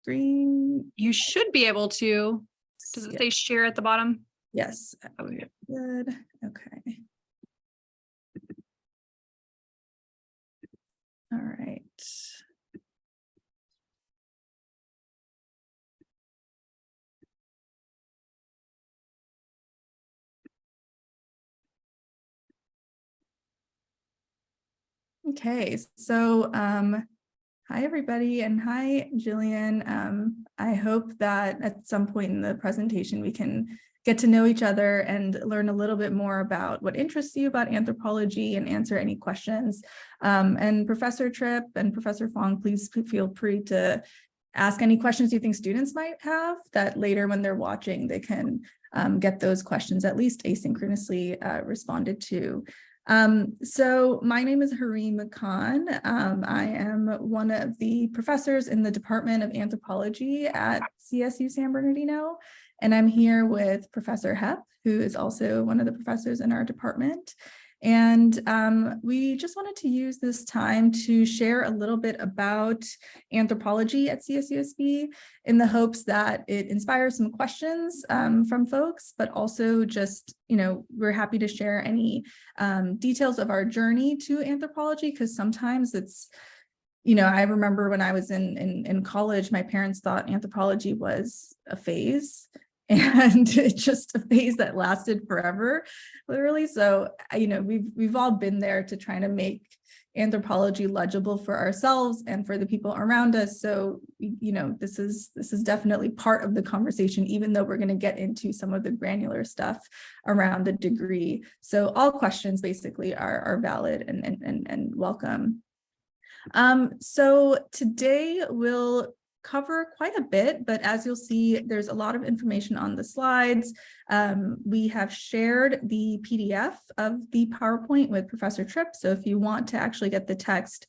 screen? You should be able to. Does it say share at the bottom? Yes. Okay. Good. Okay. All right. Okay, so hi everybody, and hi Jillian. I hope that at some point in the presentation we can get to know each other and learn a little bit more about what interests you about anthropology and answer any questions. And Professor Tripp and Professor Fong, please feel free to ask any questions you think students might have, that later when they're watching they can get those questions at least asynchronously responded to. So my name is Harim Khan. I am one of the professors in the Department of Anthropology at CSU San Bernardino, and I'm here with Professor Hepp, who is also one of the professors in our department. And we just wanted to use this time to share a little bit about anthropology at CSUSB in the hopes that it inspires some questions from folks, but also just, we're happy to share any details of our journey to anthropology, because sometimes it's, I remember when I was in college, my parents thought anthropology was a phase. And it's just a phase that lasted forever, literally. So, we've all been there to try to make anthropology legible for ourselves and for the people around us. So, this is definitely part of the conversation, even though we're going to get into some of the granular stuff around the degree. So all questions basically are valid and welcome. So today we'll cover quite a bit, but as you'll see, there's a lot of information on the slides. We have shared the PDF of the PowerPoint with Professor Tripp. So if you want to actually get the text,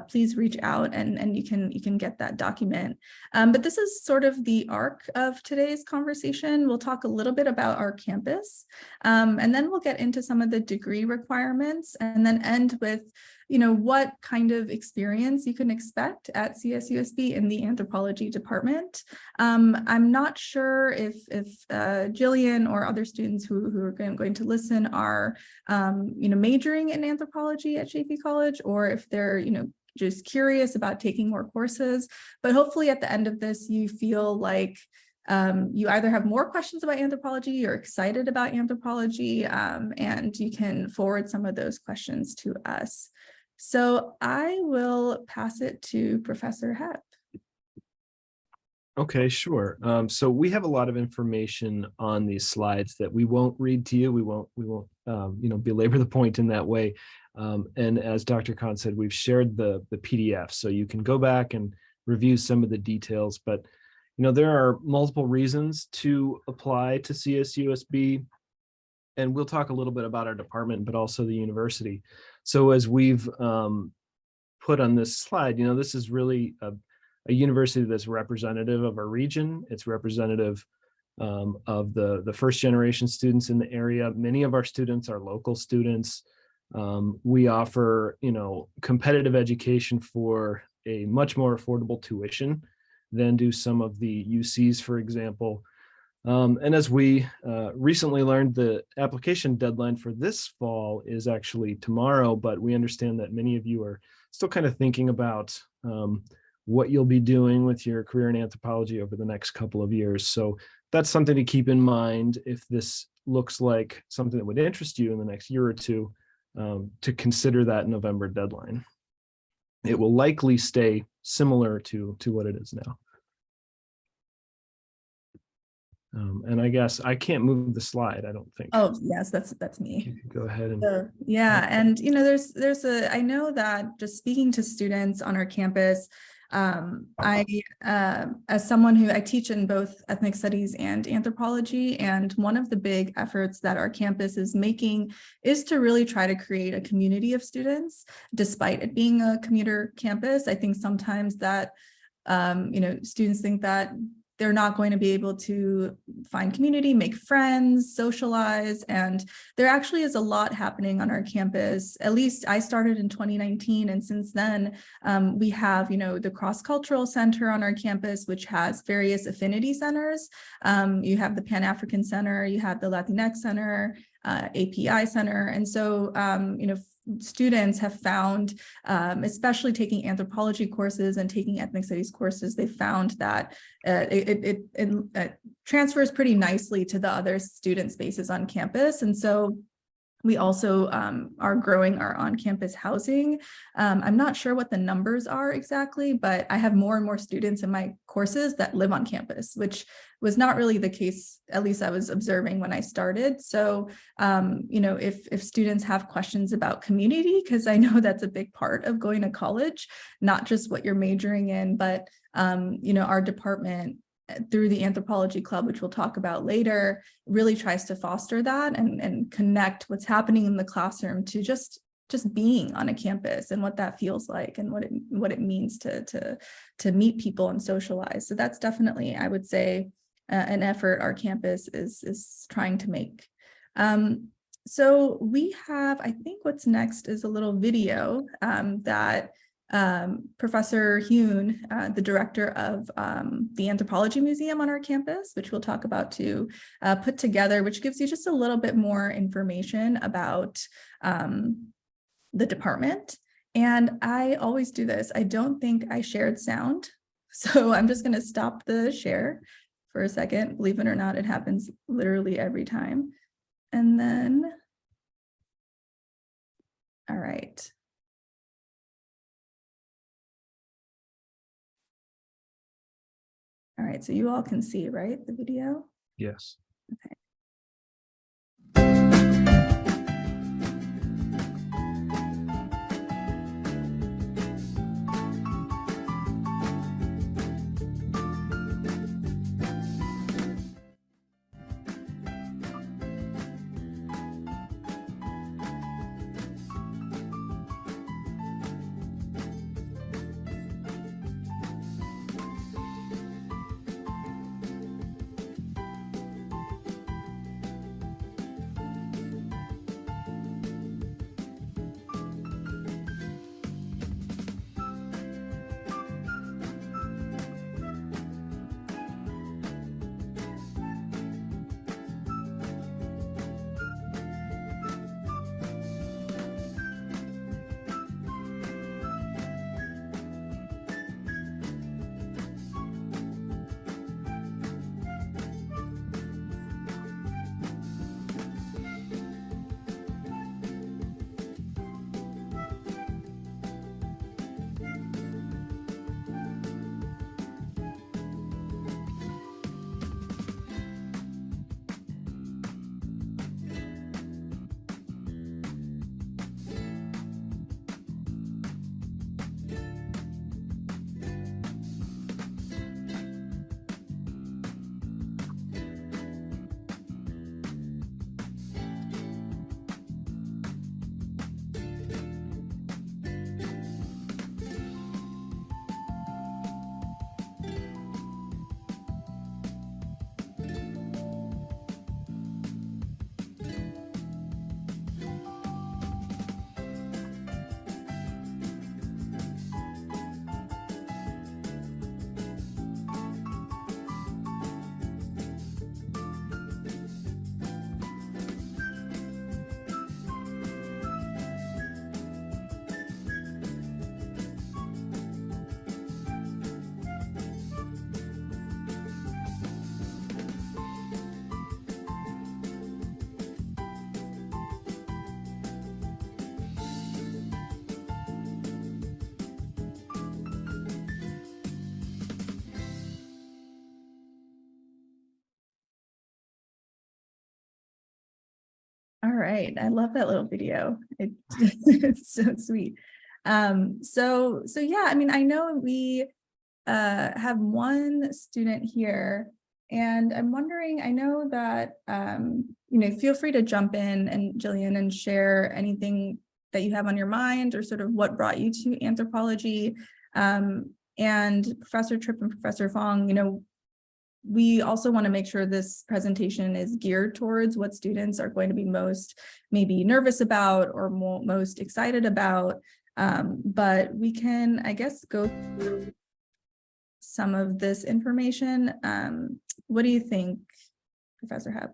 please reach out and you can get that document. But this is sort of the arc of today's conversation. We'll talk a little bit about our campus, and then we'll get into some of the degree requirements, and then end with what kind of experience you can expect at CSUSB in the anthropology department. I'm not sure if Jillian or other students who are going to listen are, majoring in anthropology at Chaffey College, or if they're, just curious about taking more courses. But hopefully at the end of this, you feel like you either have more questions about anthropology, you're excited about anthropology, and you can forward some of those questions to us. So I will pass it to Professor Hepp. Okay, sure. So we have a lot of information on these slides that we won't read to you. We won't belabor the point in that way. And as Dr. Khan said, we've shared the PDF, so you can go back and review some of the details. But there are multiple reasons to apply to CSUSB, and we'll talk a little bit about our department, but also the university. So as we've put on this slide, this is really a university that's representative of our region. It's representative of the first generation students in the area. Many of our students are local students. We offer, competitive education for a much more affordable tuition than do some of the UCs, for example. And as we recently learned, the application deadline for this fall is actually tomorrow, but we understand that many of you are still kind of thinking about what you'll be doing with your career in anthropology over the next couple of years. So that's something to keep in mind if this looks like something that would interest you in the next year or two, to consider that November deadline. It will likely stay similar to what it is now. And I guess I can't move the slide, I don't think. Oh, yes, that's me. You can go ahead and yeah, and I know that just speaking to students on our campus, as someone who I teach in both ethnic studies and anthropology, and one of the big efforts that our campus is making is to really try to create a community of students, despite it being a commuter campus. I think sometimes that students think that they're not going to be able to find community, make friends, socialize. And there actually is a lot happening on our campus. At least I started in 2019. And since then, we have, the Cross-Cultural Center on our campus, which has various affinity centers. You have the Pan-African Center, you have the Latinx Center, API Center. And so, students have found, especially taking anthropology courses and taking ethnic studies courses, they found that it transfers pretty nicely to the other student spaces on campus. And so we also are growing our on-campus housing. I'm not sure what the numbers are exactly, but I have more and more students in my courses that live on campus, which was not really the case, at least I was observing when I started. So, if students have questions about community, because I know that's a big part of going to college, not just what you're majoring in, but, our department through the Anthropology Club, which we'll talk about later, really tries to foster that and connect what's happening in the classroom to just being on a campus and what that feels like and what it means to meet people and socialize. So that's definitely, I would say, an effort our campus is trying to make. So we have, I think what's next is a little video that Professor Hune, the director of the Anthropology Museum on our campus, which we'll talk about too, put together, which gives you just a little bit more information about the department. And I always do this. I don't think I shared sound. So I'm just going to stop the share for a second. Believe it or not, it happens literally every time. And then, all right. All right, so you all can see, right, the video? Yes. Okay. All right, I love that little video. It's so sweet. So yeah, I mean, I know we have one student here, and I'm wondering, I know that, feel free to jump in and Jillian and share anything that you have on your mind or sort of what brought you to anthropology. And Professor Tripp and Professor Fong, we also want to make sure this presentation is geared towards what students are going to be most maybe nervous about or most excited about. But we can, I guess, go through some of this information. What do you think, Professor Hebb?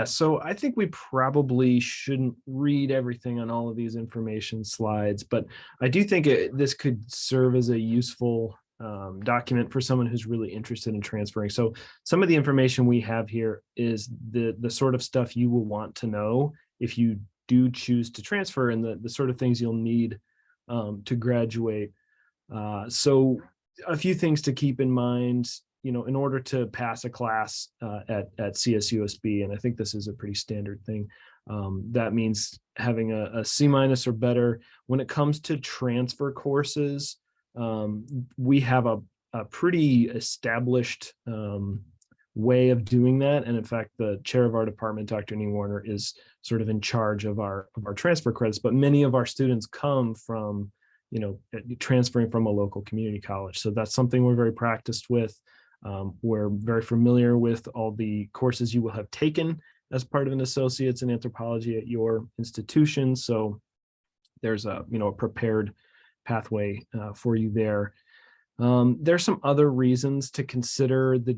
So I think we probably shouldn't read everything on all of these information slides, but I do think this could serve as a useful document for someone who's really interested in transferring. So some of the information we have here is the sort of stuff you will want to know if you do choose to transfer, and the sort of things you'll need to graduate. So a few things to keep in mind, in order to pass a class at CSUSB, and I think this is a pretty standard thing, that means having a C- or better. When it comes to transfer courses, we have a pretty established way of doing that. And in fact, the chair of our department, Dr. Nee Warner, is sort of in charge of our transfer credits, but many of our students come from, transferring from a local community college. So that's something we're very practiced with. We're very familiar with all the courses you will have taken as part of an associate's in anthropology at your institution. So there's a prepared pathway for you there. There's some other reasons to consider the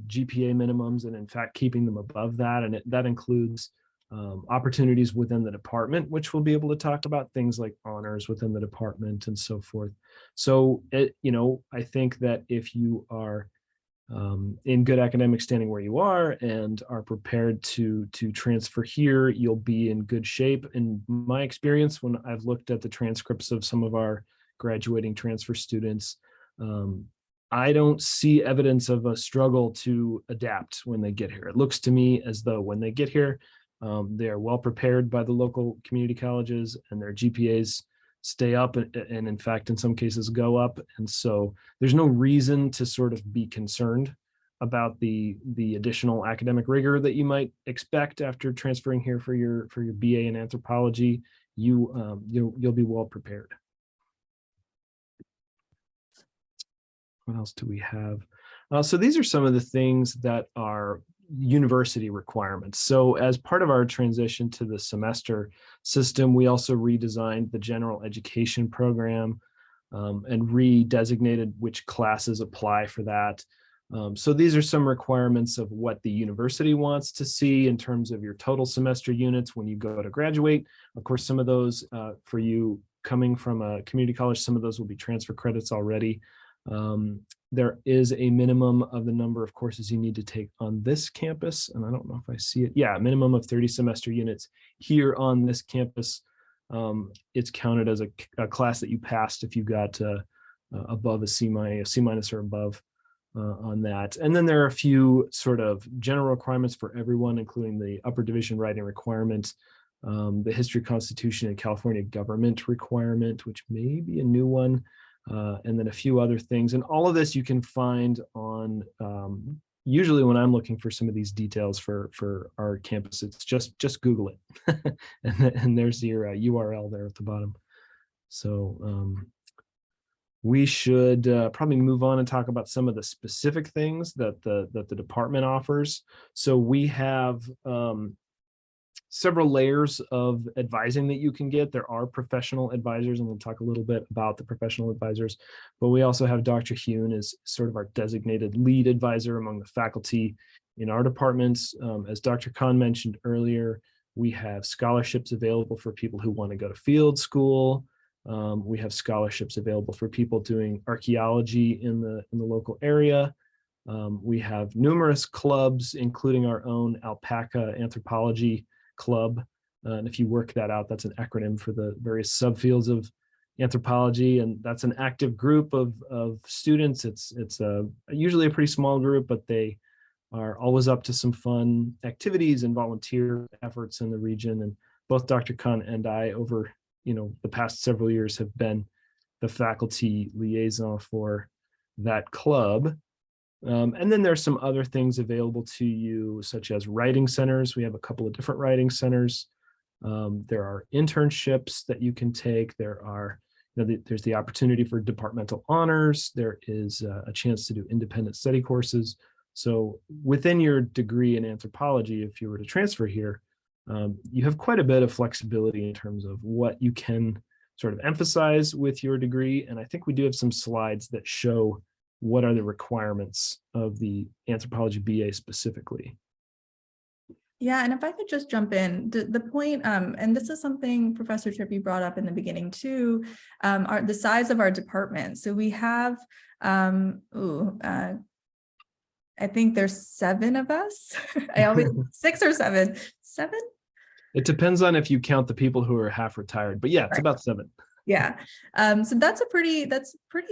GPA minimums, and in fact keeping them above that, and that includes opportunities within the department, which we'll be able to talk about, things like honors within the department and so forth. So I think that if you are in good academic standing where you are and are prepared to transfer here, you'll be in good shape. In my experience, when I've looked at the transcripts of some of our graduating transfer students, I don't see evidence of a struggle to adapt when they get here. It looks to me as though when they get here, they are well prepared by the local community colleges, and their GPAs stay up and in fact in some cases go up. And so there's no reason to sort of be concerned about the additional academic rigor that you might expect after transferring here for your BA in anthropology. You'll be well prepared. What else do we have? So these are some of the things that are university requirements. So as part of our transition to the semester system, we also redesigned the general education program and redesignated which classes apply for that. So these are some requirements of what the university wants to see in terms of your total semester units when you go to graduate. Of course, some of those for you coming from a community college, some of those will be transfer credits already. There is a minimum of the number of courses you need to take on this campus, and I don't know if I see it. Yeah, a minimum of 30 semester units here on this campus. It's counted as a class that you passed if you got above a C- or above on that. And then there are a few sort of general requirements for everyone, including the upper division writing requirement, the history, constitution, and California government requirement, which may be a new one. And then a few other things. And all of this you can find on, usually when I'm looking for some of these details for our campus, it's just Google it. and there's your URL there at the bottom. So we should probably move on and talk about some of the specific things that the department offers. So we have several layers of advising that you can get. There are professional advisors, and we'll talk a little bit about the professional advisors, but we also have Dr. Hune as sort of our designated lead advisor among the faculty in our departments. As Dr. Khan mentioned earlier, we have scholarships available for people who want to go to field school. We have scholarships available for people doing archaeology in the local area. We have numerous clubs, including our own Alpaca Anthropology Club. And if you work that out, that's an acronym for the various subfields of anthropology. And that's an active group of students. It's usually a pretty small group, but they are always up to some fun activities and volunteer efforts in the region. And both Dr. Khan and I, over the past several years, have been the faculty liaison for that club. And then there's some other things available to you, such as writing centers. We have a couple of different writing centers. There are internships that you can take. There are there's the opportunity for departmental honors. There is a chance to do independent study courses. So within your degree in anthropology, if you were to transfer here, you have quite a bit of flexibility in terms of what you can sort of emphasize with your degree. And I think we do have some slides that show what are the requirements of the anthropology BA specifically. Yeah, and if I could just jump in, the point, and this is something Professor Trippy brought up in the beginning too, are the size of our department. So we have, I think there's 7 of us. I always 6 or 7. 7? It depends on if you count the people who are half retired, but yeah, it's about 7. Yeah, so that's pretty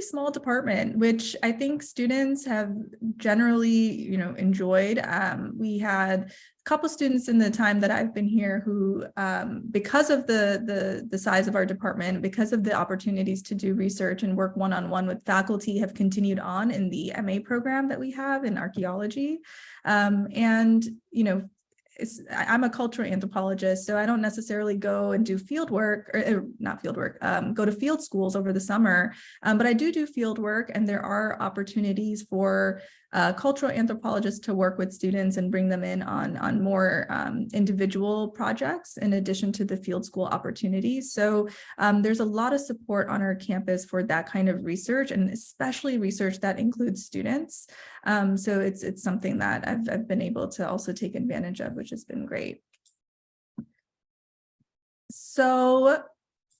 small department, which I think students have generally, enjoyed. We had a couple students in the time that I've been here who, because of the size of our department, because of the opportunities to do research and work one-on-one with faculty, have continued on in the MA program that we have in archaeology, and I'm a cultural anthropologist, so I don't necessarily go and do field work, or not field work, go to field schools over the summer, but I do field work, and there are opportunities for cultural anthropologists to work with students and bring them in on more individual projects in addition to the field school opportunities. So there's a lot of support on our campus for that kind of research, and especially research that includes students. So it's something that I've been able to also take advantage of, which has been great. So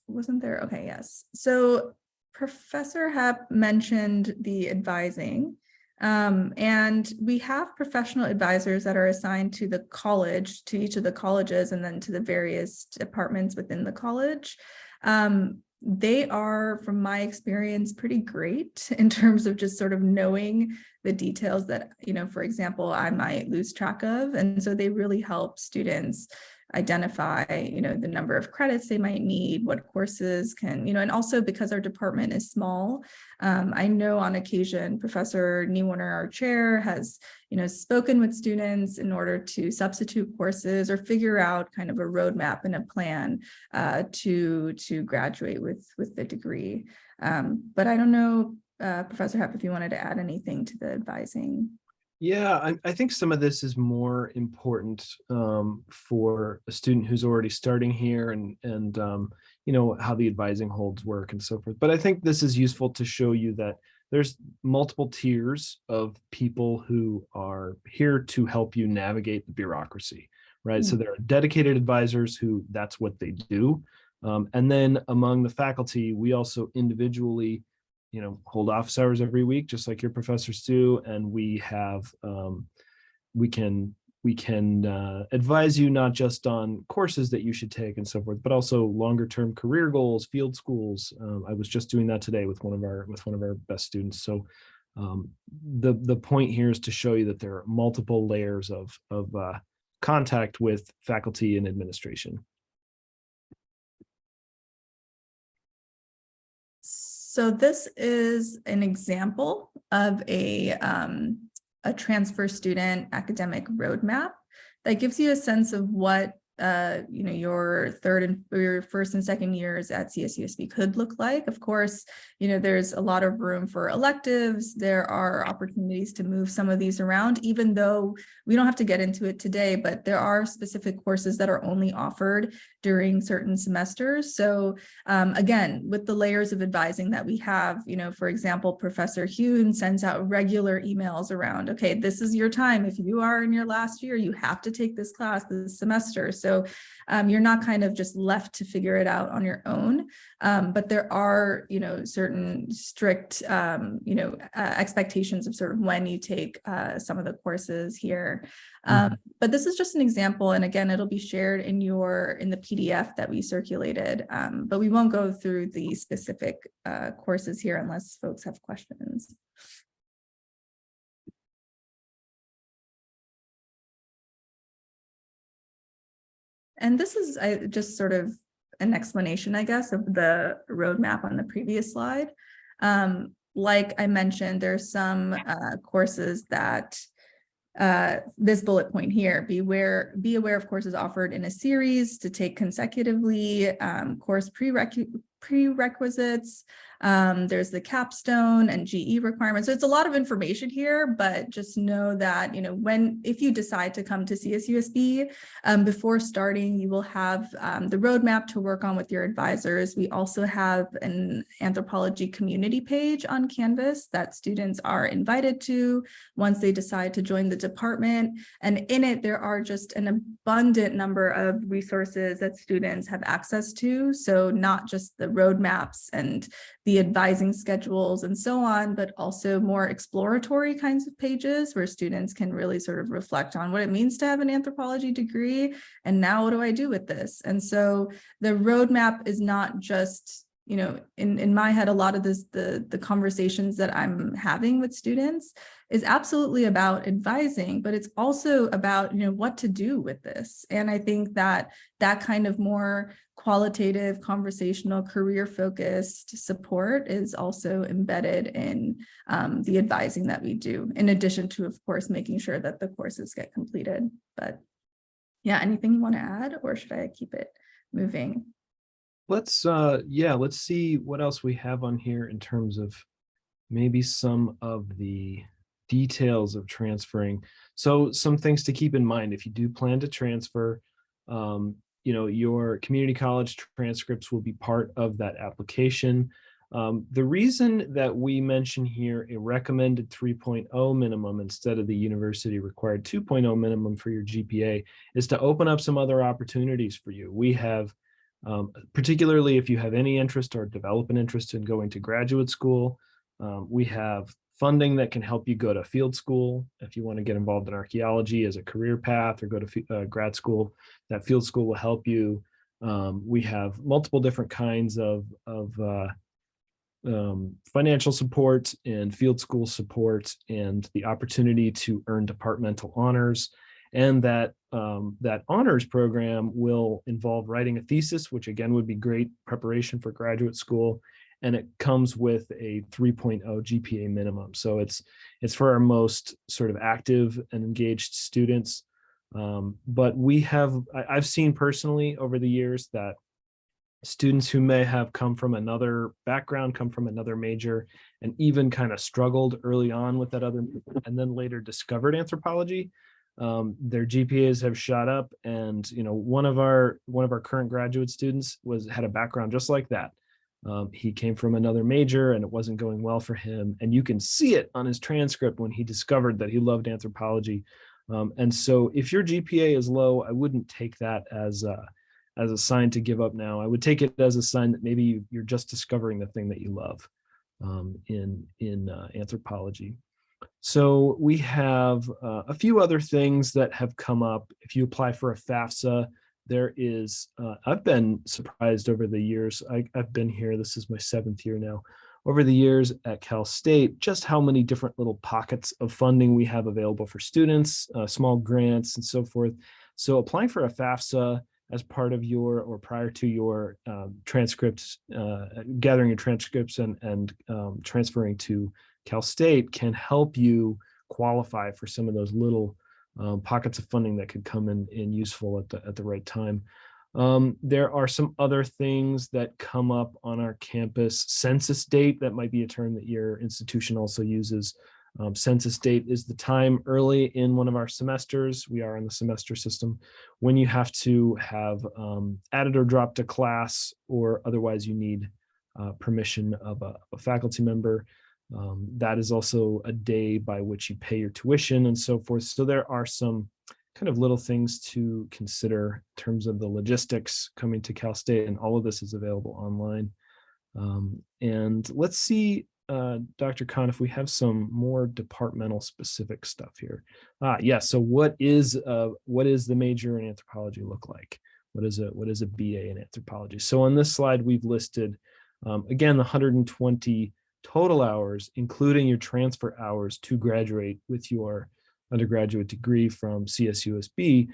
wasn't there? Okay, yes. So Professor Hepp mentioned the advising. And we have professional advisors that are assigned to the college, to each of the colleges, and then to the various departments within the college. They are, from my experience, pretty great in terms of just sort of knowing the details that, for example, I might lose track of. And so they really help students identify, the number of credits they might need, what courses can, and also because our department is small, I know on occasion Professor Niewarner, our chair, has, spoken with students in order to substitute courses or figure out kind of a roadmap and a plan to graduate with the degree. But I don't know, Professor Hepp, if you wanted to add anything to the advising. Yeah, I think some of this is more important for a student who's already starting here and how the advising holds work and so forth. But I think this is useful to show you that there's multiple tiers of people who are here to help you navigate the bureaucracy, right? So there are dedicated advisors who that's what they do. And then among the faculty, we also individually hold office hours every week, just like your professors do. And we have, we can advise you not just on courses that you should take and so forth, but also longer term career goals, field schools. I was just doing that today with one of our best students. So the point here is to show you that there are multiple layers of contact with faculty and administration. So this is an example of a transfer student academic roadmap that gives you a sense of what your first and second years at CSUSB could look like. Of course, there's a lot of room for electives. There are opportunities to move some of these around, even though we don't have to get into it today, but there are specific courses that are only offered during certain semesters. So again, with the layers of advising that we have, for example, Professor Hune sends out regular emails around, okay, this is your time. If you are in your last year, you have to take this class this semester. So you're not kind of just left to figure it out on your own. But there are, certain strict, expectations of sort of when you take some of the courses here. But this is just an example. And again, it'll be shared in the PDF that we circulated, but we won't go through the specific courses here unless folks have questions. And this is just sort of an explanation, I guess, of the roadmap on the previous slide. Like I mentioned, there's some courses that this bullet point here, be aware of courses offered in a series to take consecutively, course prerequisites. There's the capstone and GE requirements. So it's a lot of information here, but just know that, if you decide to come to CSUSB, before starting, you will have the roadmap to work on with your advisors. We also have an anthropology community page on Canvas that students are invited to once they decide to join the department. And in it, there are just an abundant number of resources that students have access to. So not just the roadmaps and the advising schedules and so on, but also more exploratory kinds of pages where students can really sort of reflect on what it means to have an anthropology degree. And now what do I do with this? And so the roadmap is not just, in my head, a lot of this, the conversations that I'm having with students is absolutely about advising, but it's also about, what to do with this. And I think that kind of more qualitative, conversational, career-focused support is also embedded in the advising that we do, in addition to, of course, making sure that the courses get completed. But yeah, anything you want to add, or should I keep it moving? Let's see what else we have on here in terms of maybe some of the details of transferring. So some things to keep in mind if you do plan to transfer. Your community college transcripts will be part of that application. The reason that we mention here a recommended 3.0 minimum instead of the university required 2.0 minimum for your GPA is to open up some other opportunities for you. We have, particularly if you have any interest or develop an interest in going to graduate school, we have funding that can help you go to field school. If you want to get involved in archaeology as a career path or go to grad school, that field school will help you. We have multiple different kinds of financial support and field school support, and the opportunity to earn departmental honors. And that honors program will involve writing a thesis, which again would be great preparation for graduate school. And it comes with a 3.0 GPA minimum. So it's for our most sort of active and engaged students. But I've seen personally over the years that students who may have come from another background, come from another major, and even kind of struggled early on with that other, and then later discovered anthropology, their GPAs have shot up. And one of our current graduate students had a background just like that. He came from another major and it wasn't going well for him. And you can see it on his transcript when he discovered that he loved anthropology. And so if your GPA is low, I wouldn't take that as a sign to give up now. I would take it as a sign that maybe you're just discovering the thing that you love in anthropology. So we have a few other things that have come up. If you apply for a FAFSA, there is, I've been surprised over the years. I've been here, this is my 7th year now, over the years at Cal State, just how many different little pockets of funding we have available for students, small grants and so forth. So applying for a FAFSA as part of your, or prior to your transcripts, gathering your transcripts and transferring to Cal State can help you qualify for some of those little pockets of funding that could come in useful at the right time. There are some other things that come up on our campus. Census date, that might be a term that your institution also uses. Census date is the time early in one of our semesters, we are in the semester system, when you have to have added or dropped a class, or otherwise you need permission of a faculty member. That is also a day by which you pay your tuition and so forth. So there are some kind of little things to consider in terms of the logistics coming to Cal State, and all of this is available online. And let's see, Dr. Khan, if we have some more departmental specific stuff here. Yes. So what is the major in anthropology look like? What is a BA in anthropology? So on this slide, we've listed, again, the 120 total hours, including your transfer hours to graduate with your undergraduate degree from CSUSB,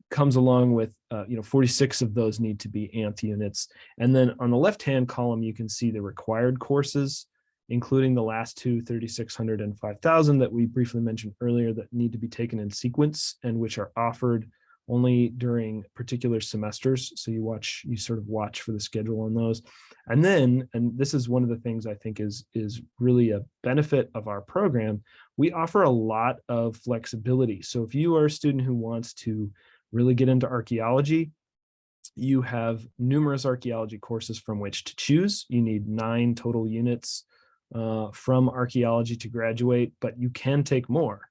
comes along with 46 of those need to be ANTH units. And then on the left-hand column, you can see the required courses, including the last two, 3,600 and 5,000 that we briefly mentioned earlier, that need to be taken in sequence and which are offered only during particular semesters. So you sort of watch for the schedule on those. And then, and this is one of the things I think is really a benefit of our program, we offer a lot of flexibility. So if you are a student who wants to really get into archaeology, you have numerous archaeology courses from which to choose. You need 9 total units from archaeology to graduate, but you can take more.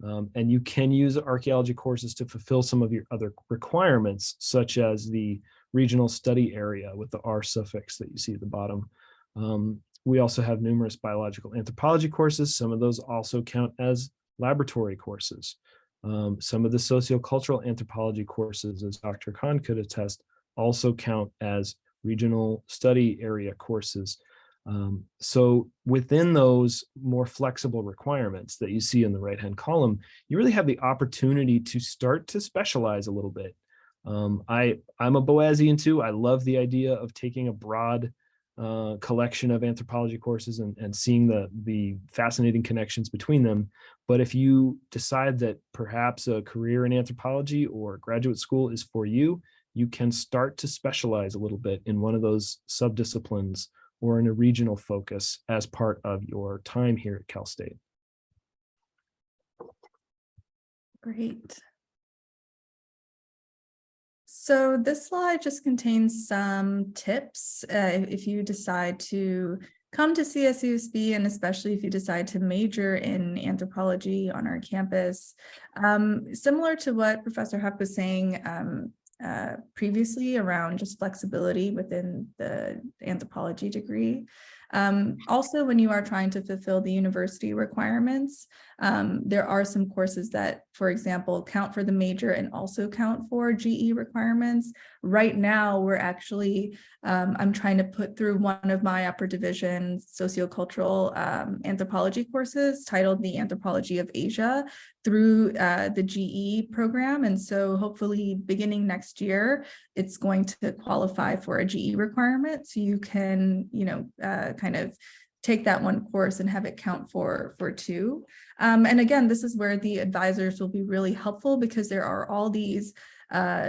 And you can use archaeology courses to fulfill some of your other requirements, such as the regional study area with the R suffix that you see at the bottom. We also have numerous biological anthropology courses. Some of those also count as laboratory courses. Some of the sociocultural anthropology courses, as Dr. Khan could attest, also count as regional study area courses. So within those more flexible requirements that you see in the right-hand column, you really have the opportunity to start to specialize a little bit. I'm a Boasian too. I love the idea of taking a broad collection of anthropology courses and seeing the fascinating connections between them. But if you decide that perhaps a career in anthropology or graduate school is for you, you can start to specialize a little bit in one of those subdisciplines or in a regional focus as part of your time here at Cal State. Great. So this slide just contains some tips if you decide to come to CSUSB, and especially if you decide to major in anthropology on our campus. Similar to what Professor Huck was saying previously around just flexibility within the anthropology degree. Also, when you are trying to fulfill the university requirements, there are some courses that, for example, count for the major and also count for GE requirements. Right now, we're actually, I'm trying to put through one of my upper division sociocultural anthropology courses titled The Anthropology of Asia through the GE program. And so hopefully beginning next year, it's going to qualify for a GE requirement. So you can, kind of take that one course and have it count for 2. And again, this is where the advisors will be really helpful, because there are all these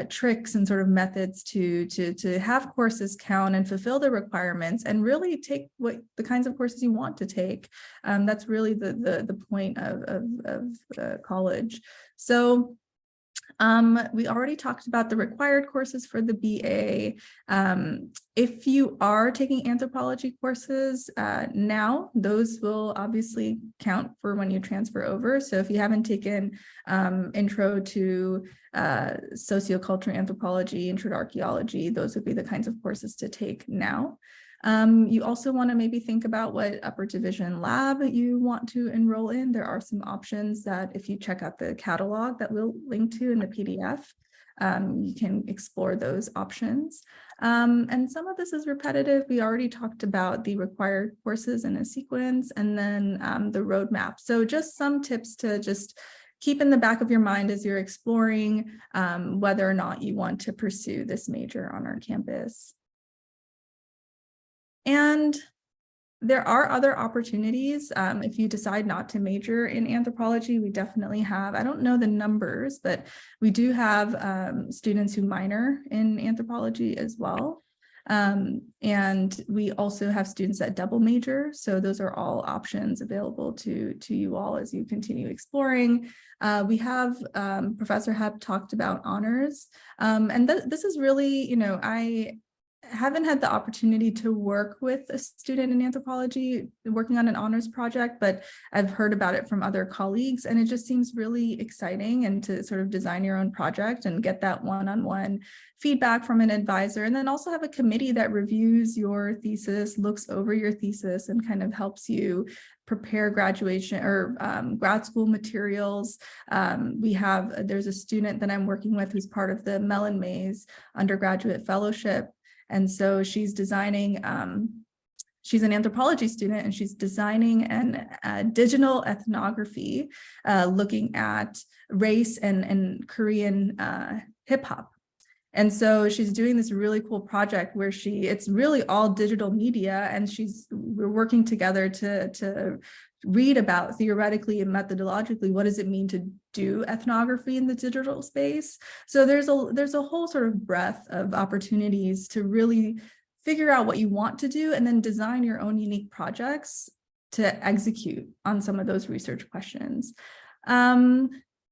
tricks and sort of methods to have courses count and fulfill the requirements and really take what the kinds of courses you want to take. That's really the point of college. So we already talked about the required courses for the BA. If you are taking anthropology courses now, those will obviously count for when you transfer over. So if you haven't taken intro to sociocultural anthropology, intro to archaeology, those would be the kinds of courses to take now. You also want to maybe think about what upper division lab you want to enroll in. There are some options that if you check out the catalog that we'll link to in the PDF, you can explore those options. And some of this is repetitive. We already talked about the required courses in a sequence, and then the roadmap. So just some tips to just keep in the back of your mind as you're exploring whether or not you want to pursue this major on our campus. And there are other opportunities. If you decide not to major in anthropology, we definitely have, I don't know the numbers, but we do have students who minor in anthropology as well. And we also have students that double major. So those are all options available to you all as you continue exploring. We have Professor Hepp talked about honors. And this is really, I haven't had the opportunity to work with a student in anthropology working on an honors project, but I've heard about it from other colleagues, and it just seems really exciting, and to sort of design your own project and get that one-on-one feedback from an advisor, and then also have a committee that reviews your thesis, looks over your thesis, and kind of helps you prepare graduation or grad school materials. There's a student that I'm working with who's part of the Mellon Mays undergraduate fellowship. And so she's designing, she's an anthropology student, and she's designing a digital ethnography looking at race and Korean hip hop. And so she's doing this really cool project where it's really all digital media, and we're working together to read about theoretically and methodologically, what does it mean to do ethnography in the digital space? So there's a whole sort of breadth of opportunities to really figure out what you want to do and then design your own unique projects to execute on some of those research questions.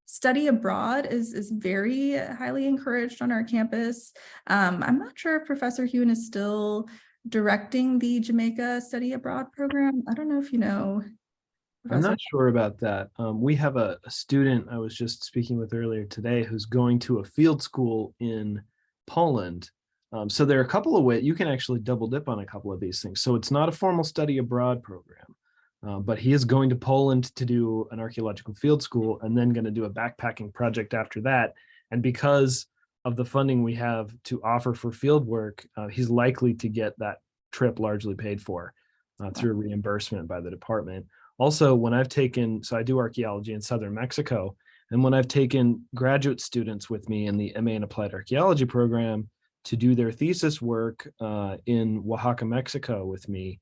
Study abroad is very highly encouraged on our campus. I'm not sure if Professor Hewen is still directing the Jamaica Study Abroad program. I don't know if you know. I'm not sure about that. We have a student I was just speaking with earlier today who's going to a field school in Poland. So there are a couple of ways you can actually double dip on a couple of these things. So it's not a formal study abroad program, but he is going to Poland to do an archaeological field school and then going to do a backpacking project after that. And because of the funding we have to offer for field work, he's likely to get that trip largely paid for through reimbursement by the department. Also, when I've taken, so I do archaeology in southern Mexico, and when I've taken graduate students with me in the MA in Applied Archaeology program to do their thesis work in Oaxaca, Mexico with me,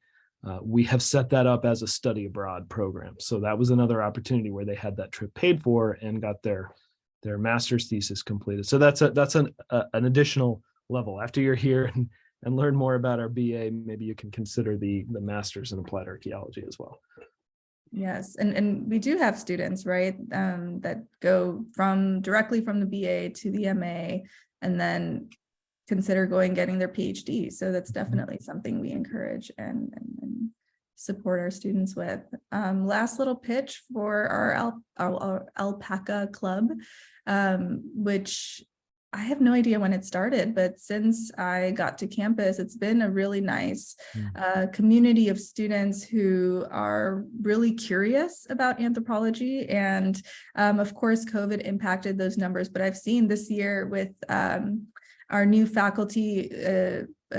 we have set that up as a study abroad program. So that was another opportunity where they had that trip paid for and got their master's thesis completed. So that's an additional level. After you're here and learn more about our BA, maybe you can consider the master's in applied archaeology as well. Yes, and we do have students, right, that go directly from the BA to the MA and then consider getting their PhD. So that's definitely something we encourage and support our students with. Last little pitch for our Alpaca Club, which I have no idea when it started, but since I got to campus, it's been a really nice community of students who are really curious about anthropology. And of course, COVID impacted those numbers, but I've seen this year with our new faculty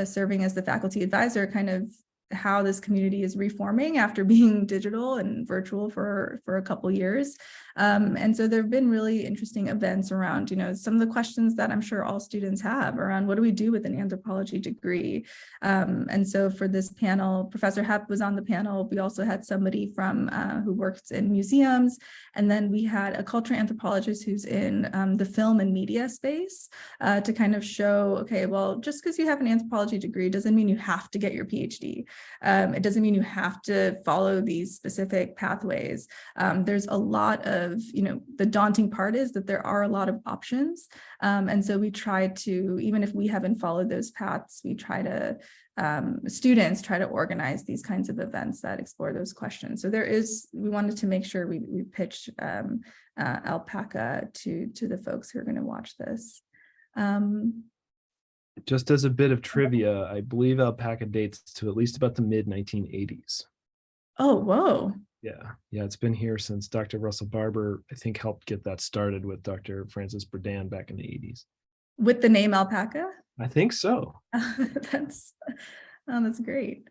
serving as the faculty advisor, kind of how this community is reforming after being digital and virtual for a couple years. And so there have been really interesting events around, some of the questions that I'm sure all students have around what do we do with an anthropology degree? And so for this panel, Professor Hepp was on the panel. We also had somebody from who works in museums. And then we had a cultural anthropologist who's in the film and media space to kind of show, okay, well, just because you have an anthropology degree doesn't mean you have to get your PhD. It doesn't mean you have to follow these specific pathways. There's a lot of, the daunting part is that there are a lot of options. And so we try to, even if we haven't followed those paths, we try to, students try to organize these kinds of events that explore those questions. So we wanted to make sure we pitched Alpaca to the folks who are going to watch this. Just as a bit of trivia, I believe Alpaca dates to at least about the mid-1980s. Oh, whoa. Yeah, it's been here since Dr. Russell Barber, I think, helped get that started with Dr. Francis Berdan back in the 80s. With the name Alpaca? I think so. That's great.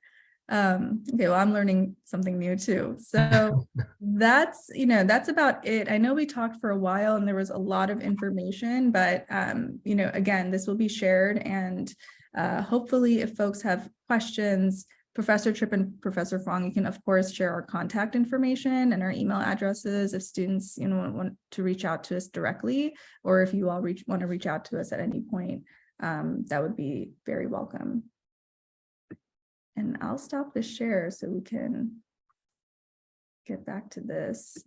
Okay, well, I'm learning something new too. So that's about it. I know we talked for a while and there was a lot of information, but again, this will be shared, and hopefully if folks have questions, Professor Tripp and Professor Fong, you can of course share our contact information and our email addresses if students want to reach out to us directly, or if you all want to reach out to us at any point, that would be very welcome. And I'll stop the share so we can get back to this.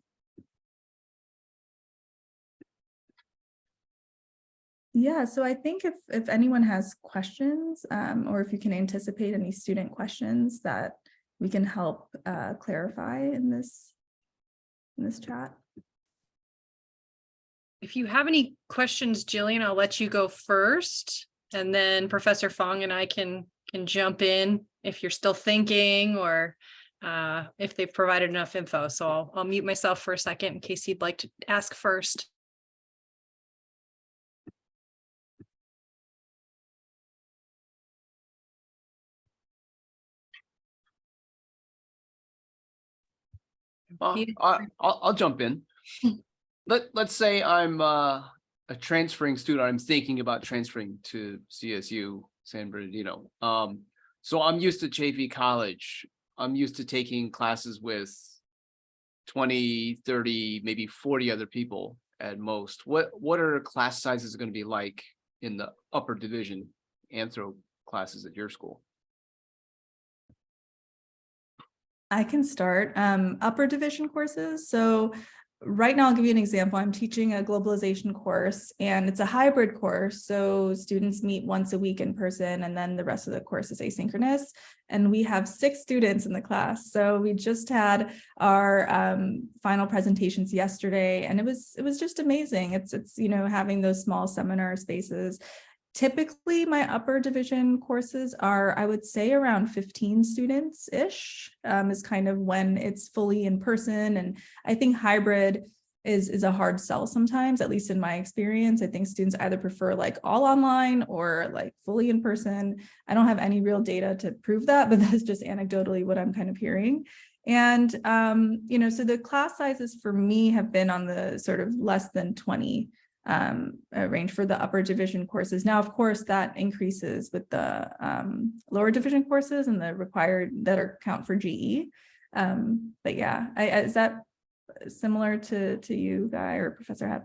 Yeah, so I think if anyone has questions, or if you can anticipate any student questions that we can help clarify in this chat. If you have any questions, Jillian, I'll let you go first, and then Professor Fong and I can jump in if you're still thinking, or if they've provided enough info. So I'll mute myself for a second in case you'd like to ask first. I'll jump in. Let's say I'm a transferring student. I'm thinking about transferring to CSU San Bernardino. So I'm used to Chaffey College. I'm used to taking classes with 20, 30, maybe 40 other people at most. What are class sizes going to be like in the upper division anthro classes at your school? I can start. Upper division courses. So right now, I'll give you an example. I'm teaching a globalization course and it's a hybrid course. So students meet once a week in person and then the rest of the course is asynchronous. And we have 6 students in the class. So we just had our final presentations yesterday and it was just amazing. It's having those small seminar spaces. Typically, my upper division courses are, I would say, around 15 students-ish, is kind of when it's fully in person. And I think hybrid is a hard sell sometimes, at least in my experience. I think students either prefer like all online or like fully in person. I don't have any real data to prove that, but that's just anecdotally what I'm kind of hearing. And, so the class sizes for me have been on the sort of less than 20 range for the upper division courses. Now, of course, that increases with the lower division courses and the required that are count for GE. But yeah, is that similar to you, Guy, or Professor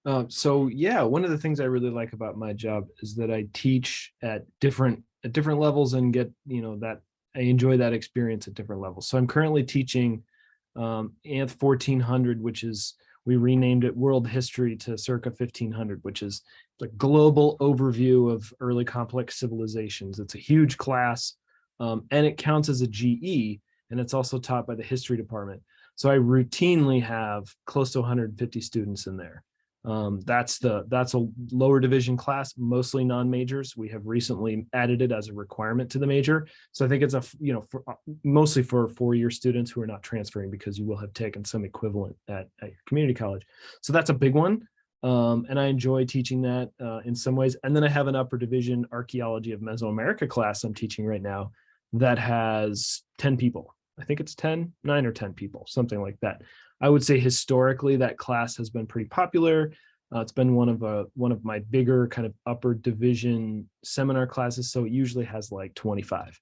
Hebb? So yeah, one of the things I really like about my job is that I teach at different levels and get, that I enjoy that experience at different levels. So I'm currently teaching Anth 1400, which is, we renamed it World History to circa 1500, which is the global overview of early complex civilizations. It's a huge class, and it counts as a GE, and it's also taught by the history department. So I routinely have close to 150 students in there. That's a lower division class, mostly non-majors. We have recently added it as a requirement to the major. So I think it's mostly for 4-year students who are not transferring, because you will have taken some equivalent at your community college. So that's a big one. And I enjoy teaching that in some ways. And then I have an upper division archaeology of Mesoamerica class I'm teaching right now that has 10 people. I think it's 9 or 10 people, something like that. I would say historically that class has been pretty popular. It's been one of my bigger kind of upper division seminar classes. So it usually has like 25.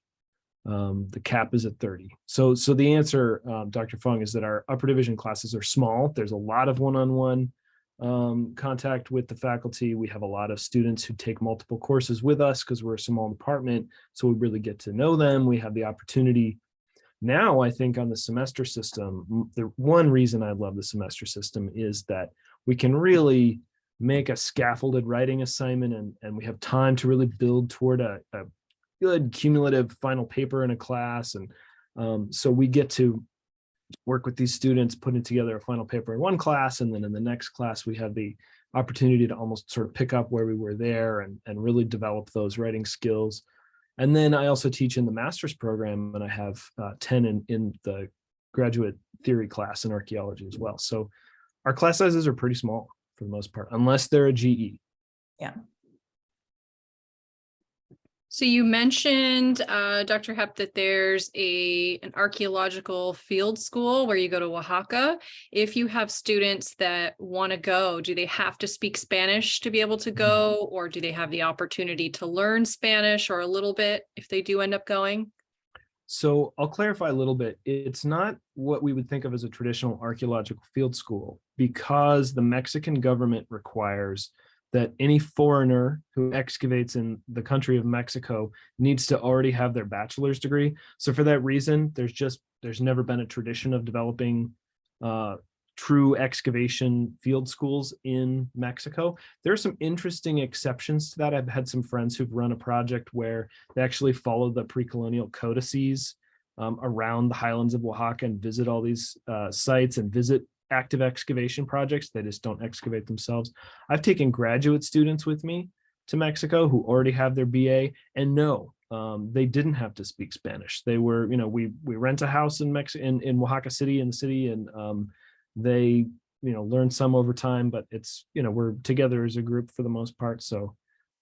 The cap is at 30. So the answer, Dr. Fung, is that our upper division classes are small. There's a lot of one-on-one contact with the faculty. We have a lot of students who take multiple courses with us because we're a small department. So we really get to know them. We have the opportunity. Now, I think on the semester system, the one reason I love the semester system is that we can really make a scaffolded writing assignment and we have time to really build toward a good cumulative final paper in a class. And so we get to work with these students putting together a final paper in one class. And then in the next class, we have the opportunity to almost sort of pick up where we were there and really develop those writing skills. And then I also teach in the master's program, and I have 10 in the graduate theory class in archaeology as well. So our class sizes are pretty small for the most part, unless they're a GE. Yeah. So you mentioned, Dr. Hepp, that there's an archaeological field school where you go to Oaxaca. If you have students that want to go, do they have to speak Spanish to be able to go, or do they have the opportunity to learn Spanish or a little bit if they do end up going? So I'll clarify a little bit. It's not what we would think of as a traditional archaeological field school, because the Mexican government requires that any foreigner who excavates in the country of Mexico needs to already have their bachelor's degree. So for that reason, there's never been a tradition of developing true excavation field schools in Mexico. There are some interesting exceptions to that. I've had some friends who've run a project where they actually follow the pre-colonial codices around the highlands of Oaxaca and visit all these sites and visit active excavation projects. They just don't excavate themselves. I've taken graduate students with me to Mexico who already have their BA, and no, they didn't have to speak Spanish. They were, we rent a house in in Oaxaca City, in the city, and they, learn some over time, but it's, we're together as a group for the most part. So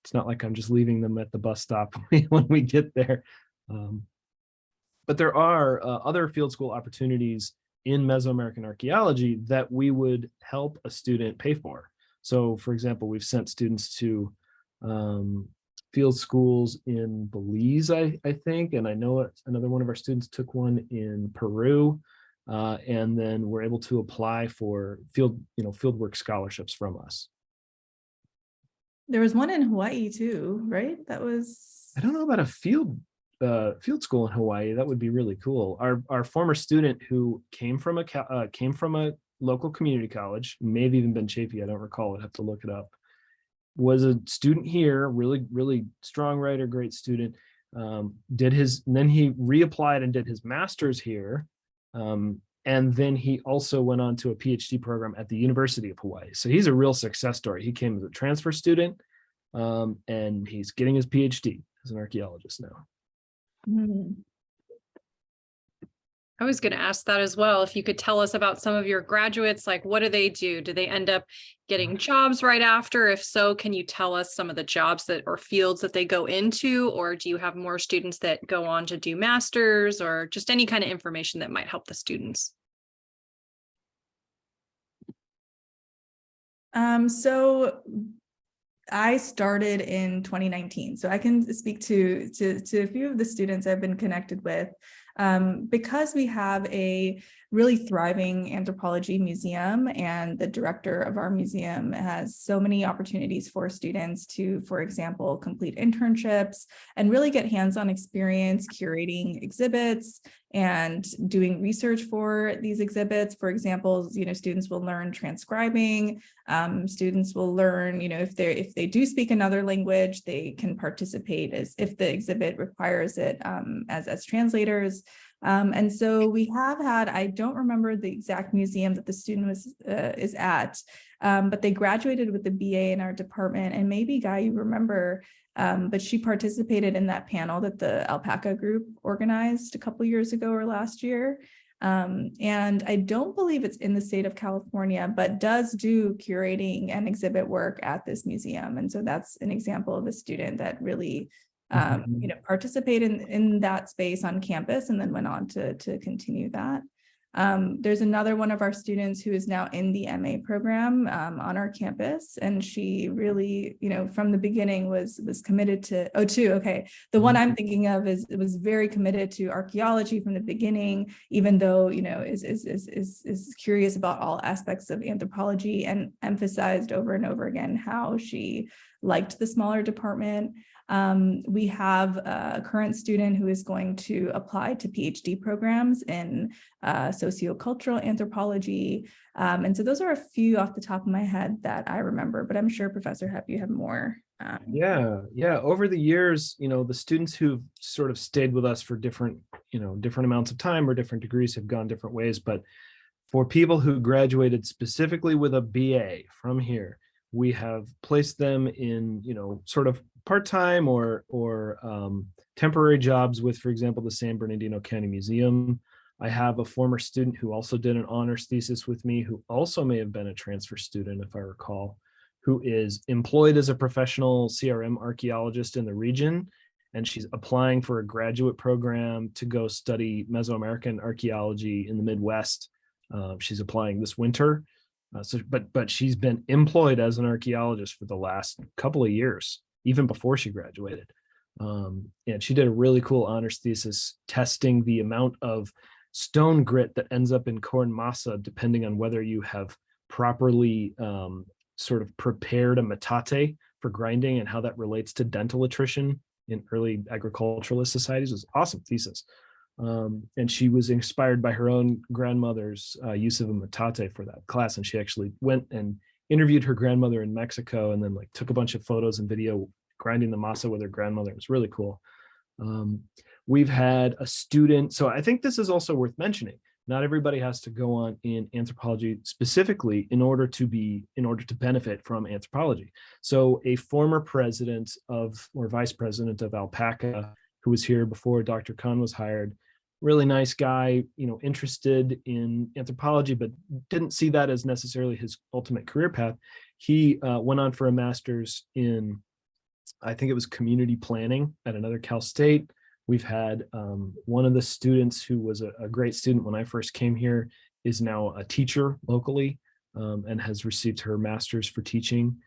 it's not like I'm just leaving them at the bus stop when we get there. But there are other field school opportunities in Mesoamerican archaeology that we would help a student pay for. So for example, we've sent students to field schools in Belize, I think, and I know another one of our students took one in Peru. and then we're able to apply for fieldwork scholarships from us. There was one in Hawaii too, right? That was. I don't know about a field school in Hawaii. That would be really cool. Our former student who came from a local community college, may have even been Chaffey, I don't recall, I'd have to look it up, was a student here, really strong writer, great student. Then he reapplied and did his master's here. And then he also went on to a PhD program at the University of Hawaii. So he's a real success story. He came as a transfer student, and he's getting his PhD as an archaeologist now. Mhm. I was going to ask that as well. If you could tell us about some of your graduates, like what do they do? Do they end up getting jobs right after? If so, can you tell us some of the jobs that or fields that they go into? Or do you have more students that go on to do masters, or just any kind of information that might help the students? So I started in 2019, so I can speak to a few of the students I've been connected with. Because we have a really thriving anthropology museum, and the director of our museum has so many opportunities for students to, for example, complete internships and really get hands-on experience curating exhibits and doing research for these exhibits. For example, students will learn transcribing. Students will learn, if they do speak another language, they can participate as if the exhibit requires it, as translators. And so we have had, I don't remember the exact museum that the student is at, but they graduated with the BA in our department. And maybe, Guy, you remember, but she participated in that panel that the Alpaca group organized a couple years ago or last year. And I don't believe it's in the state of California, but does do curating and exhibit work at this museum. And so that's an example of a student that really participate in that space on campus and then went on to continue that. There's another one of our students who is now in the MA program on our campus, and she really, from the beginning was committed to, the one I'm thinking of was very committed to archaeology from the beginning, even though, is curious about all aspects of anthropology, and emphasized over and over again how she liked the smaller department. We have a current student who is going to apply to PhD programs in sociocultural anthropology. And so those are a few off the top of my head that I remember, but I'm sure Professor Hepp, you have more. Yeah. Over the years, the students who've sort of stayed with us for different amounts of time or different degrees have gone different ways. But for people who graduated specifically with a BA from here, we have placed them in, sort of part-time or temporary jobs with, for example, the San Bernardino County Museum. I have a former student who also did an honors thesis with me, who also may have been a transfer student, if I recall, who is employed as a professional CRM archaeologist in the region. And she's applying for a graduate program to go study Mesoamerican archaeology in the Midwest. She's applying this winter. But she's been employed as an archaeologist for the last couple of years, even before she graduated. And she did a really cool honors thesis testing the amount of stone grit that ends up in corn masa, depending on whether you have properly sort of prepared a metate for grinding and how that relates to dental attrition in early agriculturalist societies. It was an awesome thesis. And she was inspired by her own grandmother's use of a metate for that class. And she actually went and interviewed her grandmother in Mexico, and then took a bunch of photos and video grinding the masa with her grandmother. It was really cool. We've had a student. So I think this is also worth mentioning. Not everybody has to go on in anthropology specifically in order to benefit from anthropology. So a former president or vice president of Alpaca, who was here before Dr. Khan was hired, really nice guy, interested in anthropology, but didn't see that as necessarily his ultimate career path. He went on for a master's in, I think it was community planning at another Cal State. We've had one of the students who was a great student when I first came here is now a teacher locally, and has received her master's for teaching.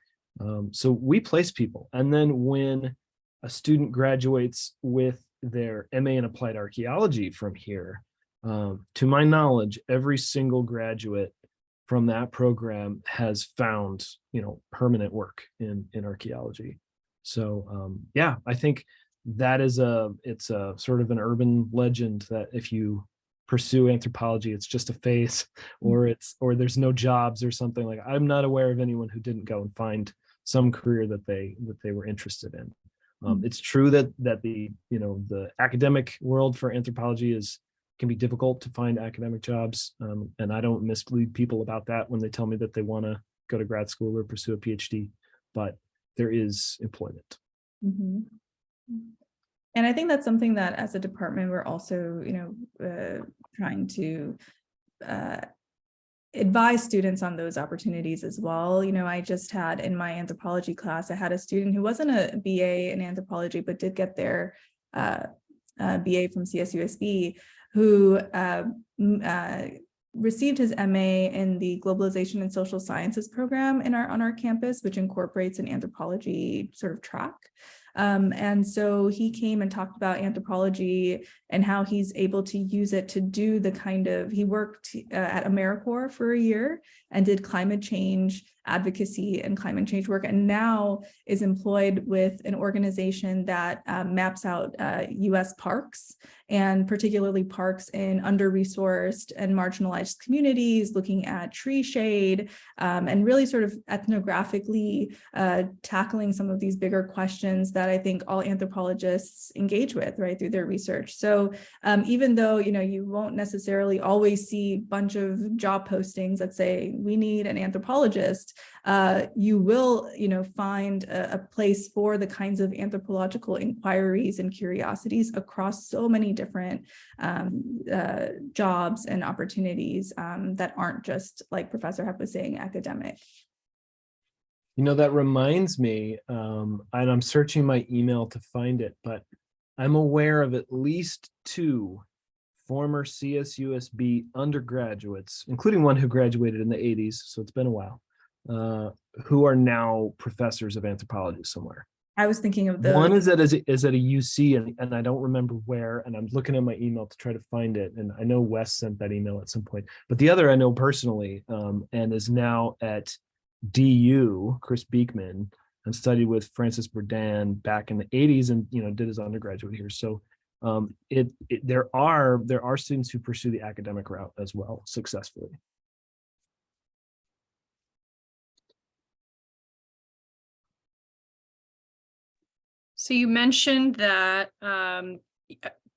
So we place people. And then when a student graduates with their MA in applied archaeology from here, To my knowledge, every single graduate from that program has found, permanent work in archaeology. So yeah, I think that is it's a sort of an urban legend that if you pursue anthropology, it's just a phase, or there's no jobs or something. Like, I'm not aware of anyone who didn't go and find some career that they were interested in. It's true that the academic world for anthropology can be difficult to find academic jobs. And I don't mislead people about that when they tell me that they want to go to grad school or pursue a PhD, but there is employment. Mm-hmm. And I think that's something that as a department, we're also, trying to advise students on those opportunities as well. I just had in my anthropology class, I had a student who wasn't a BA in anthropology, but did get their BA from CSUSB, who received his MA in the Globalization and Social Sciences program on our campus, which incorporates an anthropology sort of track. And so he came and talked about anthropology and how he's able to use it to do he worked at AmeriCorps for a year and did climate change advocacy and climate change work, and now is employed with an organization that maps out US parks, and particularly parks in under-resourced and marginalized communities, looking at tree shade, and really sort of ethnographically tackling some of these bigger questions that I think all anthropologists engage with, right, through their research. So even though, you won't necessarily always see a bunch of job postings that say, we need an anthropologist, you will, find a place for the kinds of anthropological inquiries and curiosities across so many different jobs and opportunities that aren't just, like Professor Hepp was saying, academic. That reminds me, and I'm searching my email to find it, but I'm aware of at least 2 former CSUSB undergraduates, including one who graduated in the 80s, so it's been a while, who are now professors of anthropology somewhere. I was thinking of those. One is at a UC, and I don't remember where, and I'm looking at my email to try to find it, and I know Wes sent that email at some point, but the other I know personally, and is now at DU, Chris Beekman, and studied with Francis Bourdain back in the 80s, and did his undergraduate here. So there are students who pursue the academic route as well successfully. So you mentioned that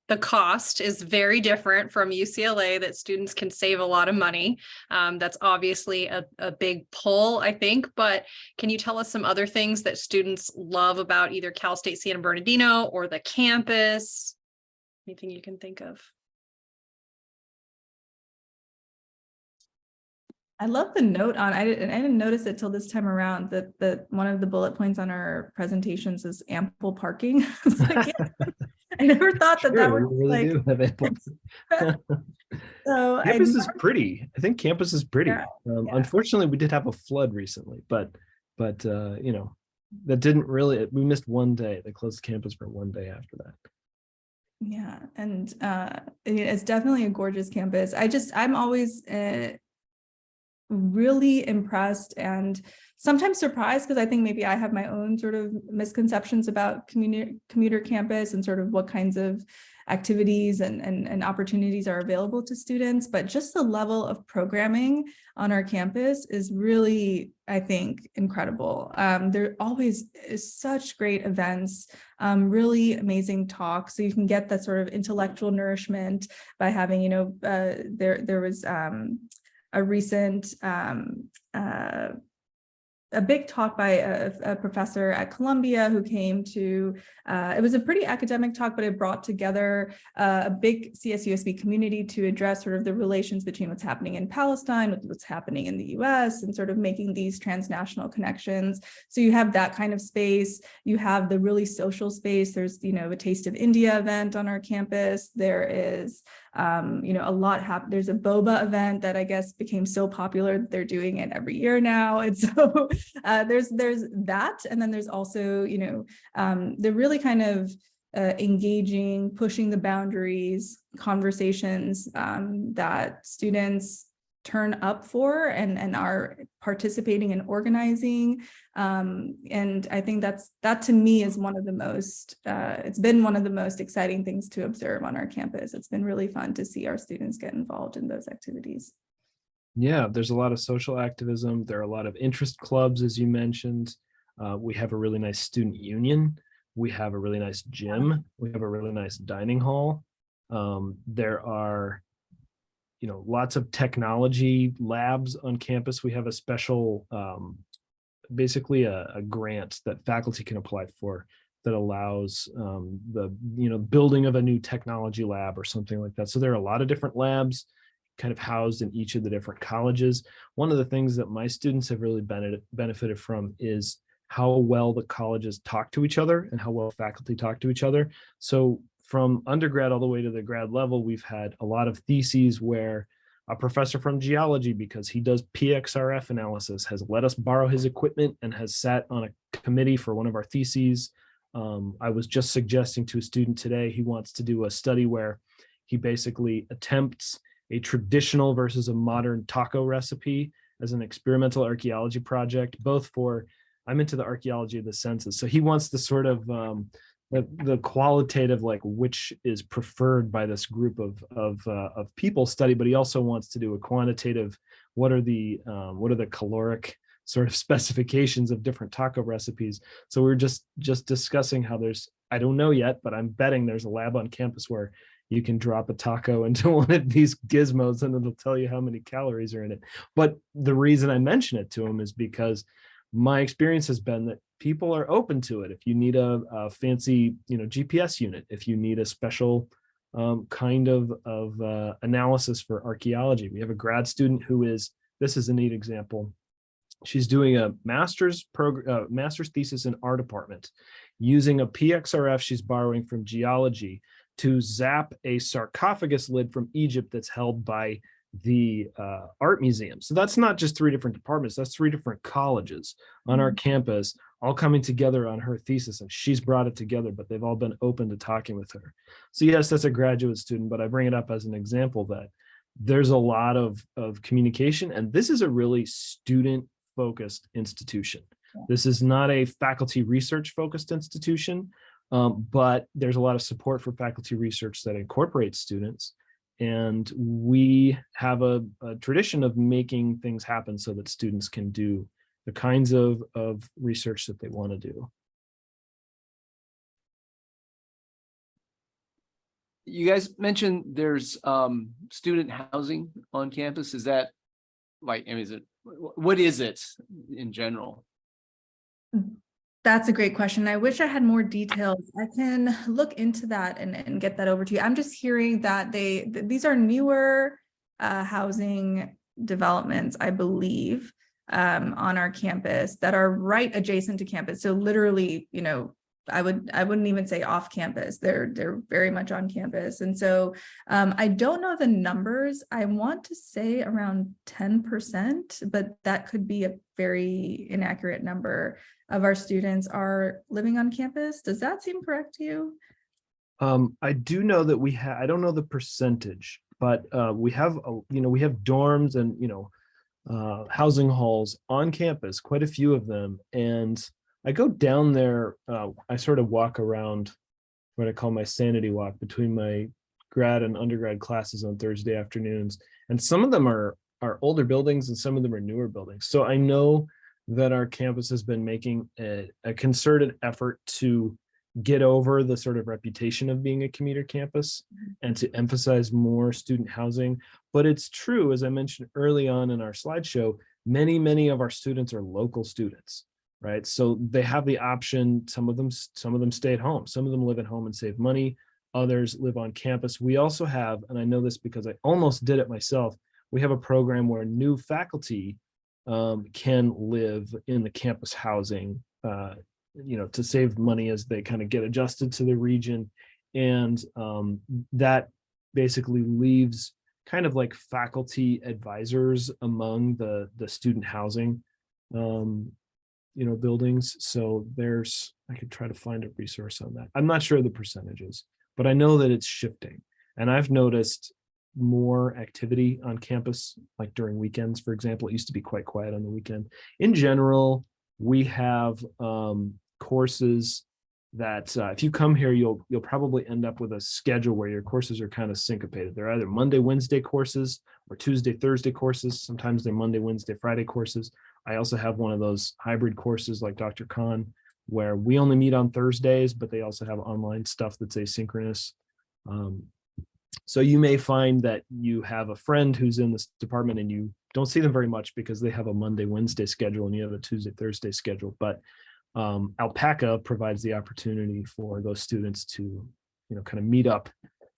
the cost is very different from UCLA, that students can save a lot of money. That's obviously a big pull, I think, but can you tell us some other things that students love about either Cal State San Bernardino or the campus? Anything you can think of? I love the note on, I didn't notice it till this time around, that one of the bullet points on our presentations is ample parking. Like, yeah, I never thought that that would really do have ample. So campus is pretty. I think campus is pretty. Yeah, Unfortunately, we did have a flood recently, but that didn't really. We missed one day. They closed campus for one day after that. Yeah, and it's definitely a gorgeous campus. I'm always really impressed and sometimes surprised, because I think maybe I have my own sort of misconceptions about commuter campus and sort of what kinds of activities and opportunities are available to students. But just the level of programming on our campus is really, I think, incredible. There always is such great events, really amazing talks. So you can get that sort of intellectual nourishment by having, there was a recent a big talk by a professor at Columbia who came to, it was a pretty academic talk, but it brought together a big CSUSB community to address sort of the relations between what's happening in Palestine with what's happening in the US, and sort of making these transnational connections. So you have that kind of space. You have the really social space. There's, a Taste of India event on our campus. There is, a lot there's a boba event that I guess became so popular that they're doing it every year now. And so there's that. And then there's also, the really kind of engaging, pushing the boundaries, conversations that students turn up for and are participating in organizing. And I think that to me is one of the most, it's been one of the most exciting things to observe on our campus. It's been really fun to see our students get involved in those activities. Yeah, there's a lot of social activism. There are a lot of interest clubs, as you mentioned. We have a really nice student union. We have a really nice gym. We have a really nice dining hall. There are, lots of technology labs on campus. We have a special, basically a grant that faculty can apply for that allows the building of a new technology lab or something like that. So there are a lot of different labs kind of housed in each of the different colleges. One of the things that my students have really benefited from is how well the colleges talk to each other and how well faculty talk to each other. So from undergrad all the way to the grad level, we've had a lot of theses where a professor from geology, because he does PXRF analysis, has let us borrow his equipment and has sat on a committee for one of our theses. I was just suggesting to a student today, he wants to do a study where he basically attempts a traditional versus a modern taco recipe as an experimental archaeology project, both for, I'm into the archaeology of the senses. So he wants to sort of the qualitative, like which is preferred by this group of people study, but he also wants to do a quantitative, what are the caloric sort of specifications of different taco recipes. So we're just discussing how there's, I don't know yet, but I'm betting there's a lab on campus where you can drop a taco into one of these gizmos and it'll tell you how many calories are in it. But the reason I mention it to him is because my experience has been that people are open to it. If you need a fancy, GPS unit, if you need a special kind of analysis for archaeology, we have a grad student who is, this is a neat example. She's doing a master's thesis in our department using a PXRF she's borrowing from geology to zap a sarcophagus lid from Egypt that's held by the art museum. So that's not just 3 different departments, that's 3 different colleges on our campus all coming together on her thesis, and she's brought it together, but they've all been open to talking with her. So yes, that's a graduate student, but I bring it up as an example that there's a lot of communication, and this is a really student focused institution. This is not a faculty research focused institution, but there's a lot of support for faculty research that incorporates students. And we have a tradition of making things happen so that students can do the kinds of research that they want to do. You guys mentioned there's student housing on campus. Is that like, what is it in general? That's a great question. I wish I had more details. I can look into that and get that over to you. I'm just hearing that these are newer housing developments, I believe, on our campus that are right adjacent to campus. So literally, I wouldn't even say off campus. They're very much on campus. And so I don't know the numbers. I want to say around 10%, but that could be a very inaccurate number of our students are living on campus. Does that seem correct to you? I do know that we have, I don't know the percentage, but we have, we have dorms and, housing halls on campus, quite a few of them. And I go down there, I sort of walk around what I call my sanity walk between my grad and undergrad classes on Thursday afternoons. And some of them are older buildings and some of them are newer buildings. So I know that our campus has been making a concerted effort to get over the sort of reputation of being a commuter campus and to emphasize more student housing. But it's true, as I mentioned early on in our slideshow, many of our students are local students, right? So they have the option, some of them stay at home, some of them live at home and save money, others live on campus. We also have, and I know this because I almost did it myself, we have a program where new faculty can live in the campus housing, to save money as they kind of get adjusted to the region. And that basically leaves kind of like faculty advisors among the student housing buildings. So I could try to find a resource on that. I'm not sure the percentages, but I know that it's shifting. And I've noticed more activity on campus, like during weekends, for example. It used to be quite quiet on the weekend. In general, we have courses that if you come here, you'll probably end up with a schedule where your courses are kind of syncopated. They're either Monday, Wednesday courses or Tuesday, Thursday courses. Sometimes they're Monday, Wednesday, Friday courses. I also have one of those hybrid courses like Dr. Khan, where we only meet on Thursdays, but they also have online stuff that's asynchronous. So you may find that you have a friend who's in this department and you don't see them very much because they have a Monday, Wednesday schedule and you have a Tuesday, Thursday schedule. But Alpaca provides the opportunity for those students to, kind of meet up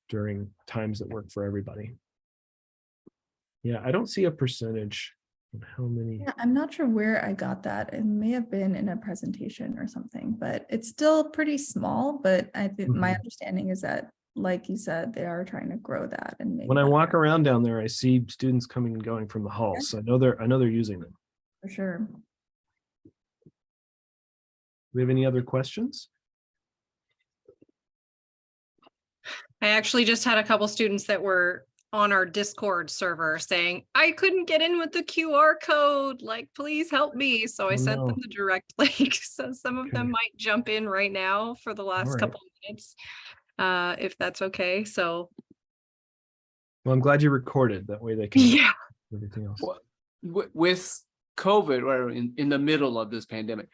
during times that work for everybody. Yeah, I don't see a percentage of how many. Yeah, I'm not sure where I got that. It may have been in a presentation or something, but it's still pretty small. But I think my understanding is that, like you said, they are trying to grow that. And When I walk around down there, I see students coming and going from the halls. So I know they're using them. For sure. Do we have any other questions? I actually just had a couple students that were on our Discord server saying, I couldn't get in with the QR code, like, please help me. So I sent them the direct link. So some of them might jump in right now for the last couple of minutes, if that's okay. So. Well, I'm glad you recorded. That way they can do everything else. Well, with COVID, or in the middle of this pandemic,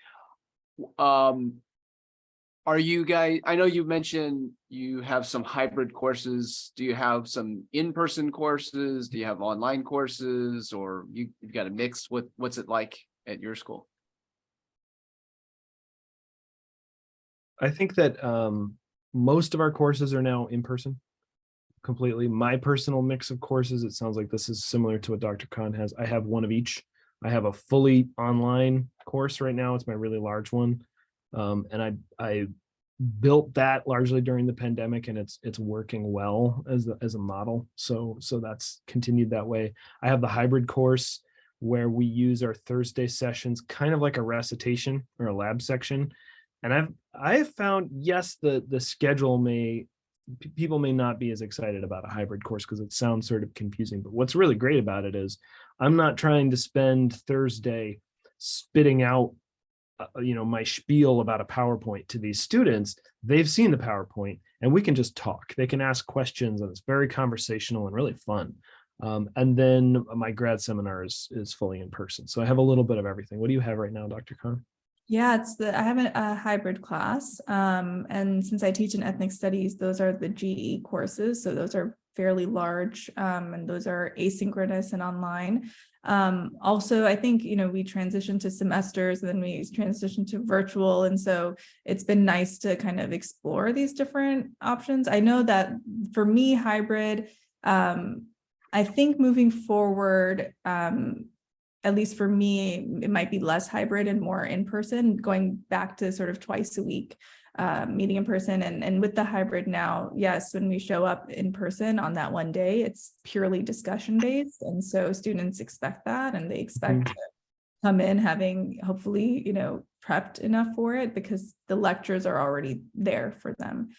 are you guys, I know you mentioned you have some hybrid courses. Do you have some in-person courses? Do you have online courses, or you've got a mix? What's it like at your school? I think that most of our courses are now in person completely. My personal mix of courses, it sounds like this is similar to what Dr. Khan has. I have one of each. I have a fully online course right now. It's my really large one. And I built that largely during the pandemic, and it's working well as a model. So that's continued that way. I have the hybrid course where we use our Thursday sessions kind of like a recitation or a lab section. And I've found, yes, the schedule people may not be as excited about a hybrid course because it sounds sort of confusing. But what's really great about it is I'm not trying to spend Thursday spitting out my spiel about a PowerPoint to these students. They've seen the PowerPoint and we can just talk. They can ask questions and it's very conversational and really fun. And then my grad seminar is fully in person. So I have a little bit of everything. What do you have right now, Dr. Khan? Yeah, I have a hybrid class. And since I teach in ethnic studies, those are the GE courses. So those are fairly large, and those are asynchronous and online. Also, I think, we transitioned to semesters and then we transitioned to virtual. And so it's been nice to kind of explore these different options. I know that for me, hybrid, I think moving forward, at least for me, it might be less hybrid and more in person, going back to sort of twice a week meeting in person. And with the hybrid now, yes, when we show up in person on that one day, it's purely discussion based. And so students expect that, and they expect to come in having hopefully, prepped enough for it because the lectures are already there for them.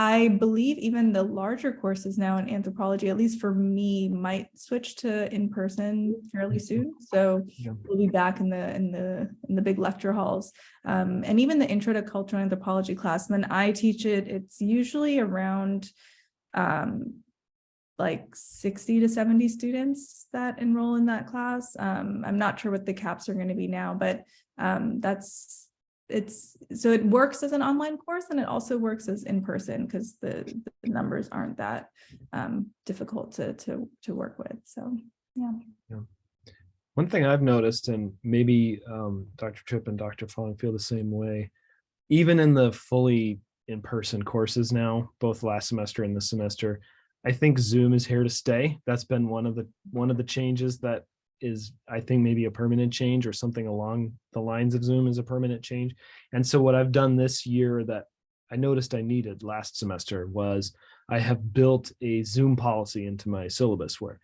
I believe even the larger courses now in anthropology, at least for me, might switch to in person fairly soon. So we'll be back in the big lecture halls. And even the intro to cultural anthropology class, when I teach it, it's usually around like 60 to 70 students that enroll in that class. I'm not sure what the caps are going to be now, but so it works as an online course and it also works as in person because the numbers aren't that difficult to work with. So yeah. One thing I've noticed, and maybe Dr. Tripp and Dr. Fong feel the same way, even in the fully in-person courses now, both last semester and this semester, I think Zoom is here to stay. That's been one of the changes that is, I think, maybe a permanent change, or something along the lines of Zoom is a permanent change. And so what I've done this year that I noticed I needed last semester was I have built a Zoom policy into my syllabus where,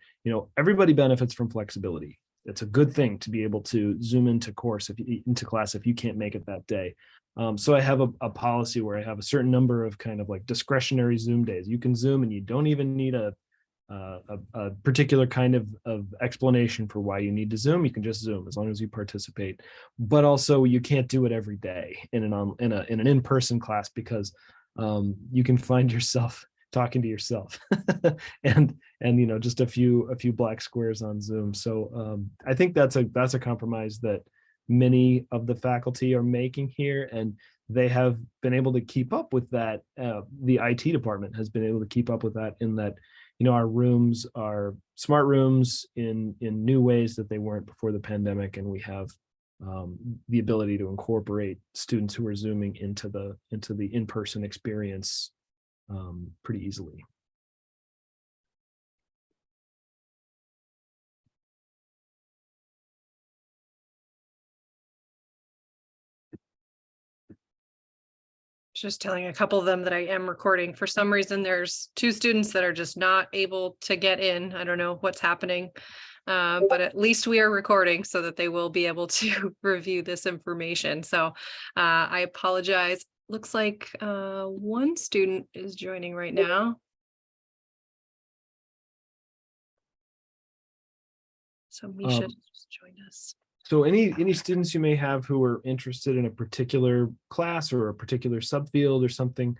everybody benefits from flexibility. it's a good thing to be able to Zoom into class if you can't make it that day. So I have a policy where I have a certain number of kind of like discretionary Zoom days. You can Zoom and you don't even need a particular kind of explanation for why you need to Zoom. You can just Zoom as long as you participate. But also you can't do it every day in an in-person class, because you can find yourself talking to yourself and just a few black squares on Zoom. So I think that's a compromise that many of the faculty are making here, and they have been able to keep up with that. The IT department has been able to keep up with that, in that our rooms are smart rooms in new ways that they weren't before the pandemic, and we have the ability to incorporate students who are Zooming into the in-person experience pretty easily. Just telling a couple of them that I am recording. For some reason, there's 2 students that are just not able to get in. I don't know what's happening, but at least we are recording so that they will be able to review this information. So I apologize. Looks like 1 student is joining right now. So Misha just joined us. So any students you may have who are interested in a particular class or a particular subfield or something,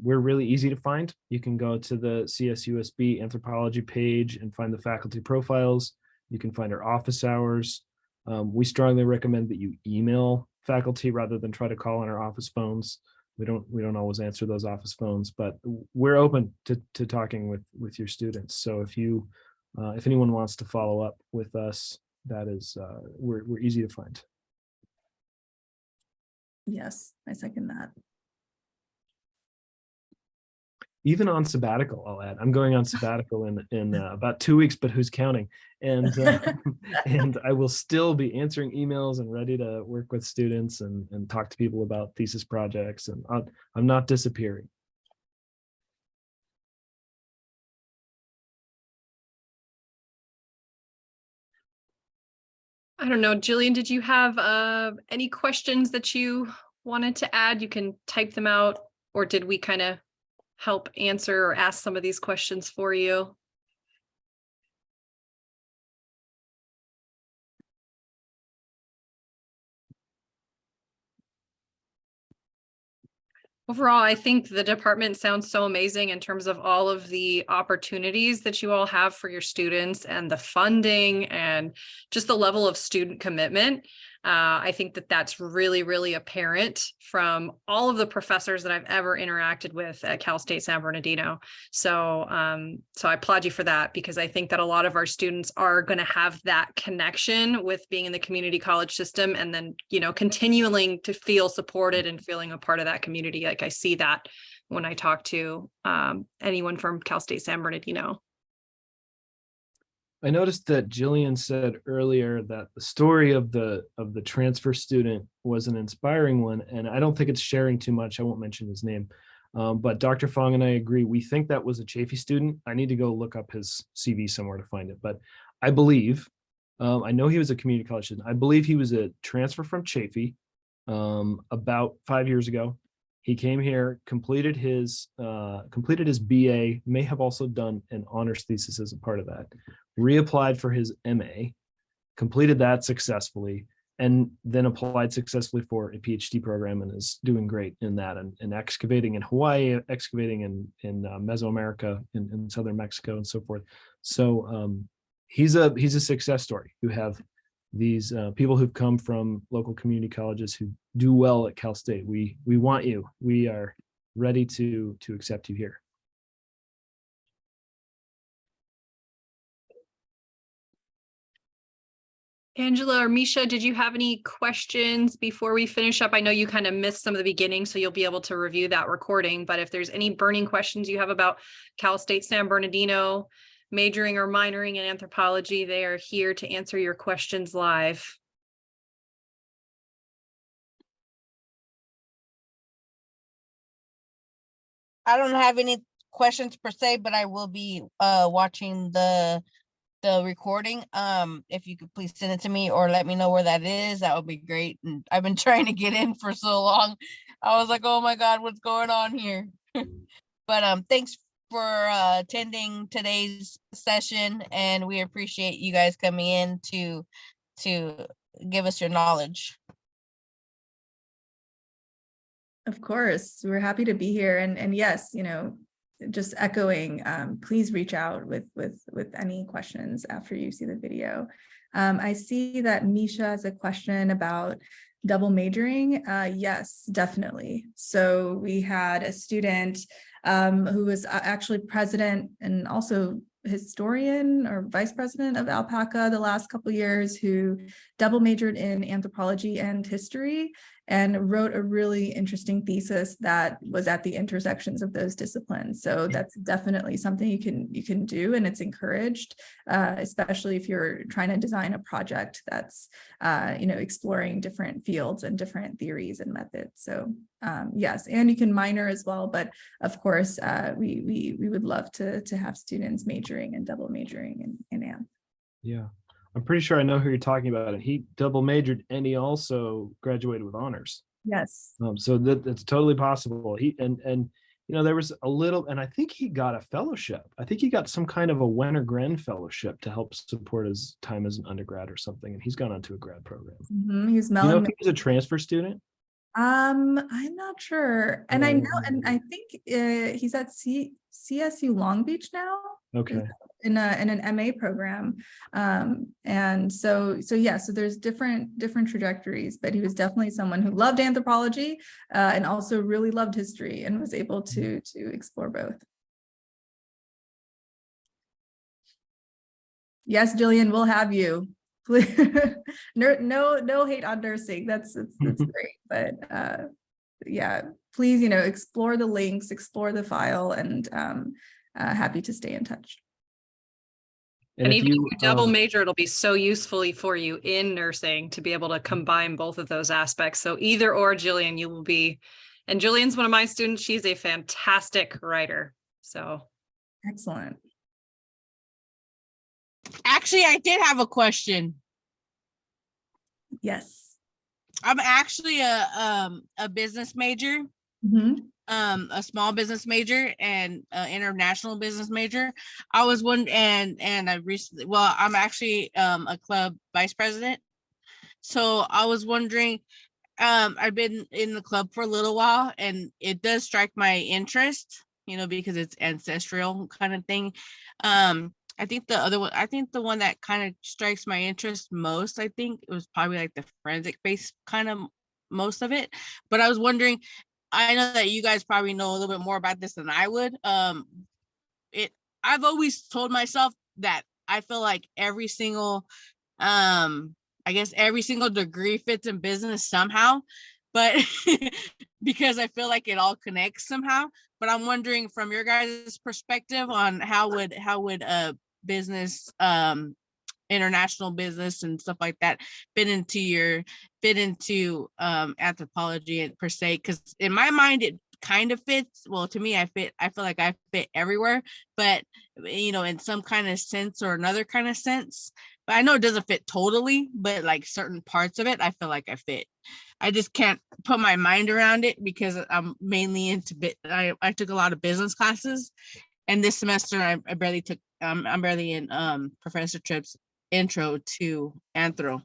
we're really easy to find. You can go to the CSUSB Anthropology page and find the faculty profiles. You can find our office hours. We strongly recommend that you email faculty rather than try to call on our office phones. We don't always answer those office phones, but we're open to talking with your students. So if anyone wants to follow up with us, that is we're easy to find. Yes, I second that. Even on sabbatical, I'll add. I'm going on sabbatical in about 2 weeks, but who's counting? And and I will still be answering emails and ready to work with students and talk to people about thesis projects. And I'm not disappearing. I don't know, Jillian, did you have any questions that you wanted to add? You can type them out, or did we kind of help answer or ask some of these questions for you? Overall, I think the department sounds so amazing in terms of all of the opportunities that you all have for your students and the funding and just the level of student commitment. I think that that's really, really apparent from all of the professors that I've ever interacted with at Cal State San Bernardino. So I applaud you for that, because I think that a lot of our students are going to have that connection with being in the community college system, and then, continuing to feel supported and feeling a part of that community. Like I see that when I talk to anyone from Cal State San Bernardino. I noticed that Jillian said earlier that the story of the transfer student was an inspiring one, and I don't think it's sharing too much. I won't mention his name, but Dr. Fong and I agree. We think that was a Chaffey student. I need to go look up his CV somewhere to find it, but I believe, I know he was a community college student. I believe he was a transfer from Chaffey about 5 years ago. He came here, completed his BA, may have also done an honors thesis as a part of that, reapplied for his MA, completed that successfully, and then applied successfully for a PhD program and is doing great in that, and excavating in Hawaii, excavating in Mesoamerica, in southern Mexico, and so forth. So he's a success story. You have these people who've come from local community colleges who do well at Cal State. We want you. We are ready to accept you here. Angela or Misha, did you have any questions before we finish up? I know you kind of missed some of the beginning, so you'll be able to review that recording, but if there's any burning questions you have about Cal State San Bernardino, majoring or minoring in anthropology, they are here to answer your questions live. I don't have any questions per se, but I will be watching the the recording. If you could please send it to me or let me know where that is, that would be great. And I've been trying to get in for so long. I was like, oh my God, what's going on here? But thanks for attending today's session, and we appreciate you guys coming in to give us your knowledge. Of course, we're happy to be here. And yes, just echoing, please reach out with any questions after you see the video. I see that Misha has a question about double majoring. Yes, definitely. So we had a student who was actually president and also historian or vice president of Alpaca the last couple of years, who double majored in anthropology and history and wrote a really interesting thesis that was at the intersections of those disciplines. So that's definitely something you can do, and it's encouraged, especially if you're trying to design a project that's exploring different fields and different theories and methods. So yes, and you can minor as well, but of course we would love to have students majoring and double majoring in AMP. Yeah, I'm pretty sure I know who you're talking about, and he double majored and he also graduated with honors. Yes. So that's totally possible. There was a little, and I think he got a fellowship. I think he got some kind of a Wenner Gren fellowship to help support his time as an undergrad or something, and he's gone on to a grad program. He's You know if he was a transfer student? I'm not sure, and I know, and I think he's at CSU Long Beach now. Okay. In an MA program, and so there's different trajectories, but he was definitely someone who loved anthropology and also really loved history and was able to explore both. Yes, Jillian, we'll have you. No hate on nursing. That's great, but yeah, please, explore the links, explore the file, and happy to stay in touch. And even if you double major, it'll be so useful for you in nursing to be able to combine both of those aspects. So either or, Jillian, you will be, and Jillian's one of my students. She's a fantastic writer. So excellent. Actually, I did have a question. Yes. I'm actually a business major. A small business major and international business major. I was one, and I recently, well, I'm actually a club vice president. So I was wondering, I've been in the club for a little while, and it does strike my interest, because it's ancestral kind of thing. I think the one that kind of strikes my interest most, I think it was probably like the forensic based kind of most of it. But I was wondering, I know that you guys probably know a little bit more about this than I would. I've always told myself that I feel like every single degree fits in business somehow, but because I feel like it all connects somehow. But I'm wondering from your guys' perspective on how would a business, international business and stuff like that fit into anthropology and per se, because in my mind it kind of fits. Well, to me, I feel like I fit everywhere, but in some kind of sense or another kind of sense. But I know it doesn't fit totally, but like certain parts of it, I feel like I fit. I just can't put my mind around it because I'm mainly into I took a lot of business classes, and this semester I barely took I'm barely in Professor Tripp's intro to anthro.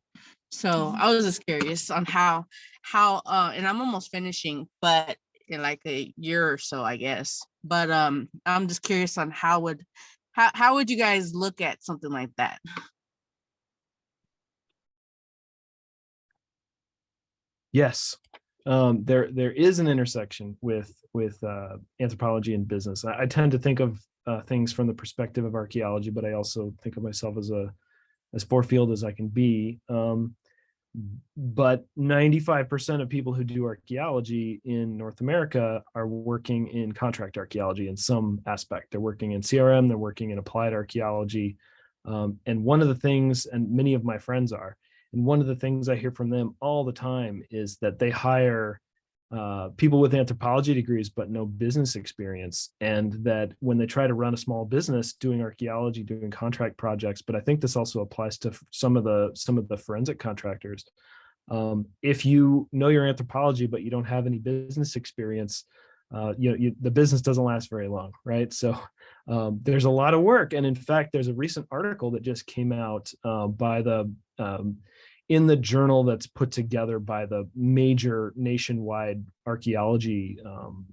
So I was just curious on how and I'm almost finishing, but in like a year or so, I guess. But I'm just curious on how would you guys look at something like that? Yes, there is an intersection with anthropology and business. I tend to think of things from the perspective of archaeology, but I also think of myself as far-field as I can be. But 95% of people who do archaeology in North America are working in contract archaeology in some aspect. They're working in CRM, they're working in applied archaeology. And one of the things, and many of my friends are, and one of the things I hear from them all the time is that they hire people with anthropology degrees but no business experience, and that when they try to run a small business doing archaeology, doing contract projects, but I think this also applies to some of the forensic contractors. If you know your anthropology but you don't have any business experience, the business doesn't last very long, right? So there's a lot of work, and in fact, there's a recent article that just came out in the journal that's put together by the major nationwide archaeology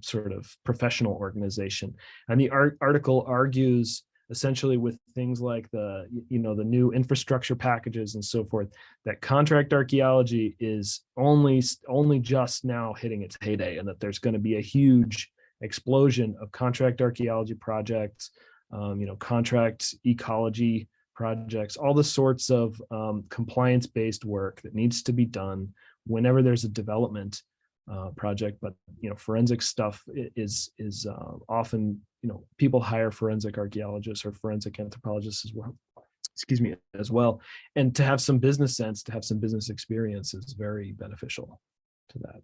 sort of professional organization. And the article argues essentially with things like the new infrastructure packages and so forth, that contract archaeology is only just now hitting its heyday, and that there's going to be a huge explosion of contract archaeology projects, contract ecology projects, all the sorts of compliance-based work that needs to be done whenever there's a development project. But forensic stuff is often, people hire forensic archaeologists or forensic anthropologists as well. And to have some business sense, to have some business experience is very beneficial to that.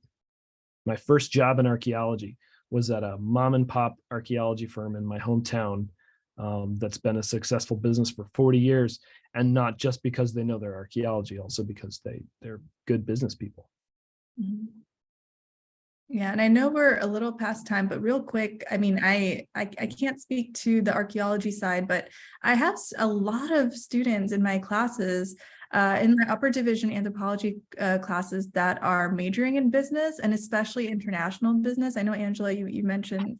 My first job in archaeology was at a mom and pop archaeology firm in my hometown. That's been a successful business for 40 years, and not just because they know their archaeology, also because they're good business people. Mm-hmm. Yeah, and I know we're a little past time, but real quick, I mean, I can't speak to the archaeology side, but I have a lot of students in my classes, in my upper division anthropology classes, that are majoring in business, and especially international business. I know, Angela, you mentioned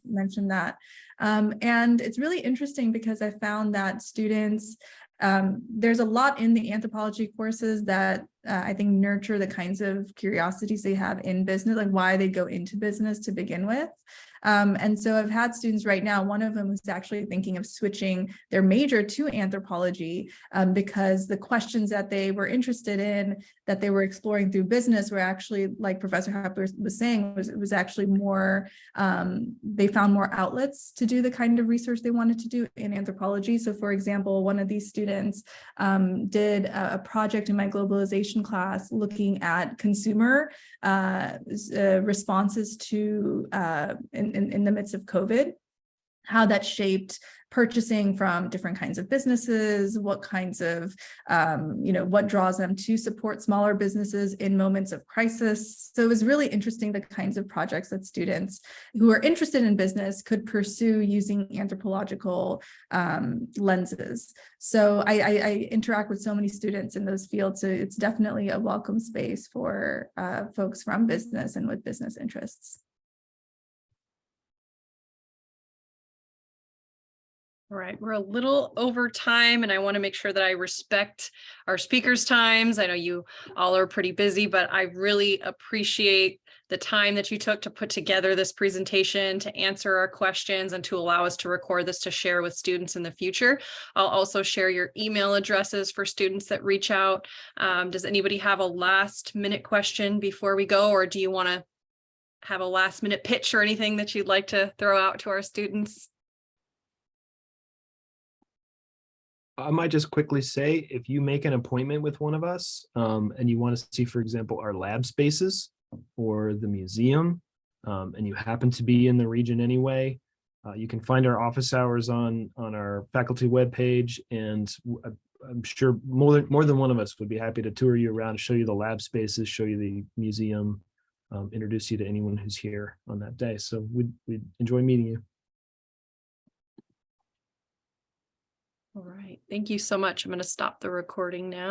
that. And it's really interesting because I found that students, there's a lot in the anthropology courses that I think nurture the kinds of curiosities they have in business, like why they go into business to begin with. And so I've had students right now, one of them was actually thinking of switching their major to anthropology because the questions that they were interested in, that they were exploring through business, were actually, like Professor Hepler was saying, it was actually more, they found more outlets to do the kind of research they wanted to do in anthropology. So for example, one of these students did a project in my globalization class looking at consumer responses to in the midst of COVID, how that shaped purchasing from different kinds of businesses, what kinds of, what draws them to support smaller businesses in moments of crisis. So it was really interesting, the kinds of projects that students who are interested in business could pursue using anthropological lenses. So I interact with so many students in those fields, so it's definitely a welcome space for folks from business and with business interests. All right, we're a little over time, and I want to make sure that I respect our speakers' times. I know you all are pretty busy, but I really appreciate the time that you took to put together this presentation, to answer our questions, and to allow us to record this to share with students in the future. I'll also share your email addresses for students that reach out. Does anybody have a last minute question before we go, or do you want to have a last minute pitch or anything that you'd like to throw out to our students? I might just quickly say, if you make an appointment with one of us and you want to see, for example, our lab spaces or the museum, and you happen to be in the region anyway, you can find our office hours on our faculty webpage, and I'm sure more than one of us would be happy to tour you around, show you the lab spaces, show you the museum, introduce you to anyone who's here on that day. So we'd enjoy meeting you. All right, thank you so much. I'm going to stop the recording now.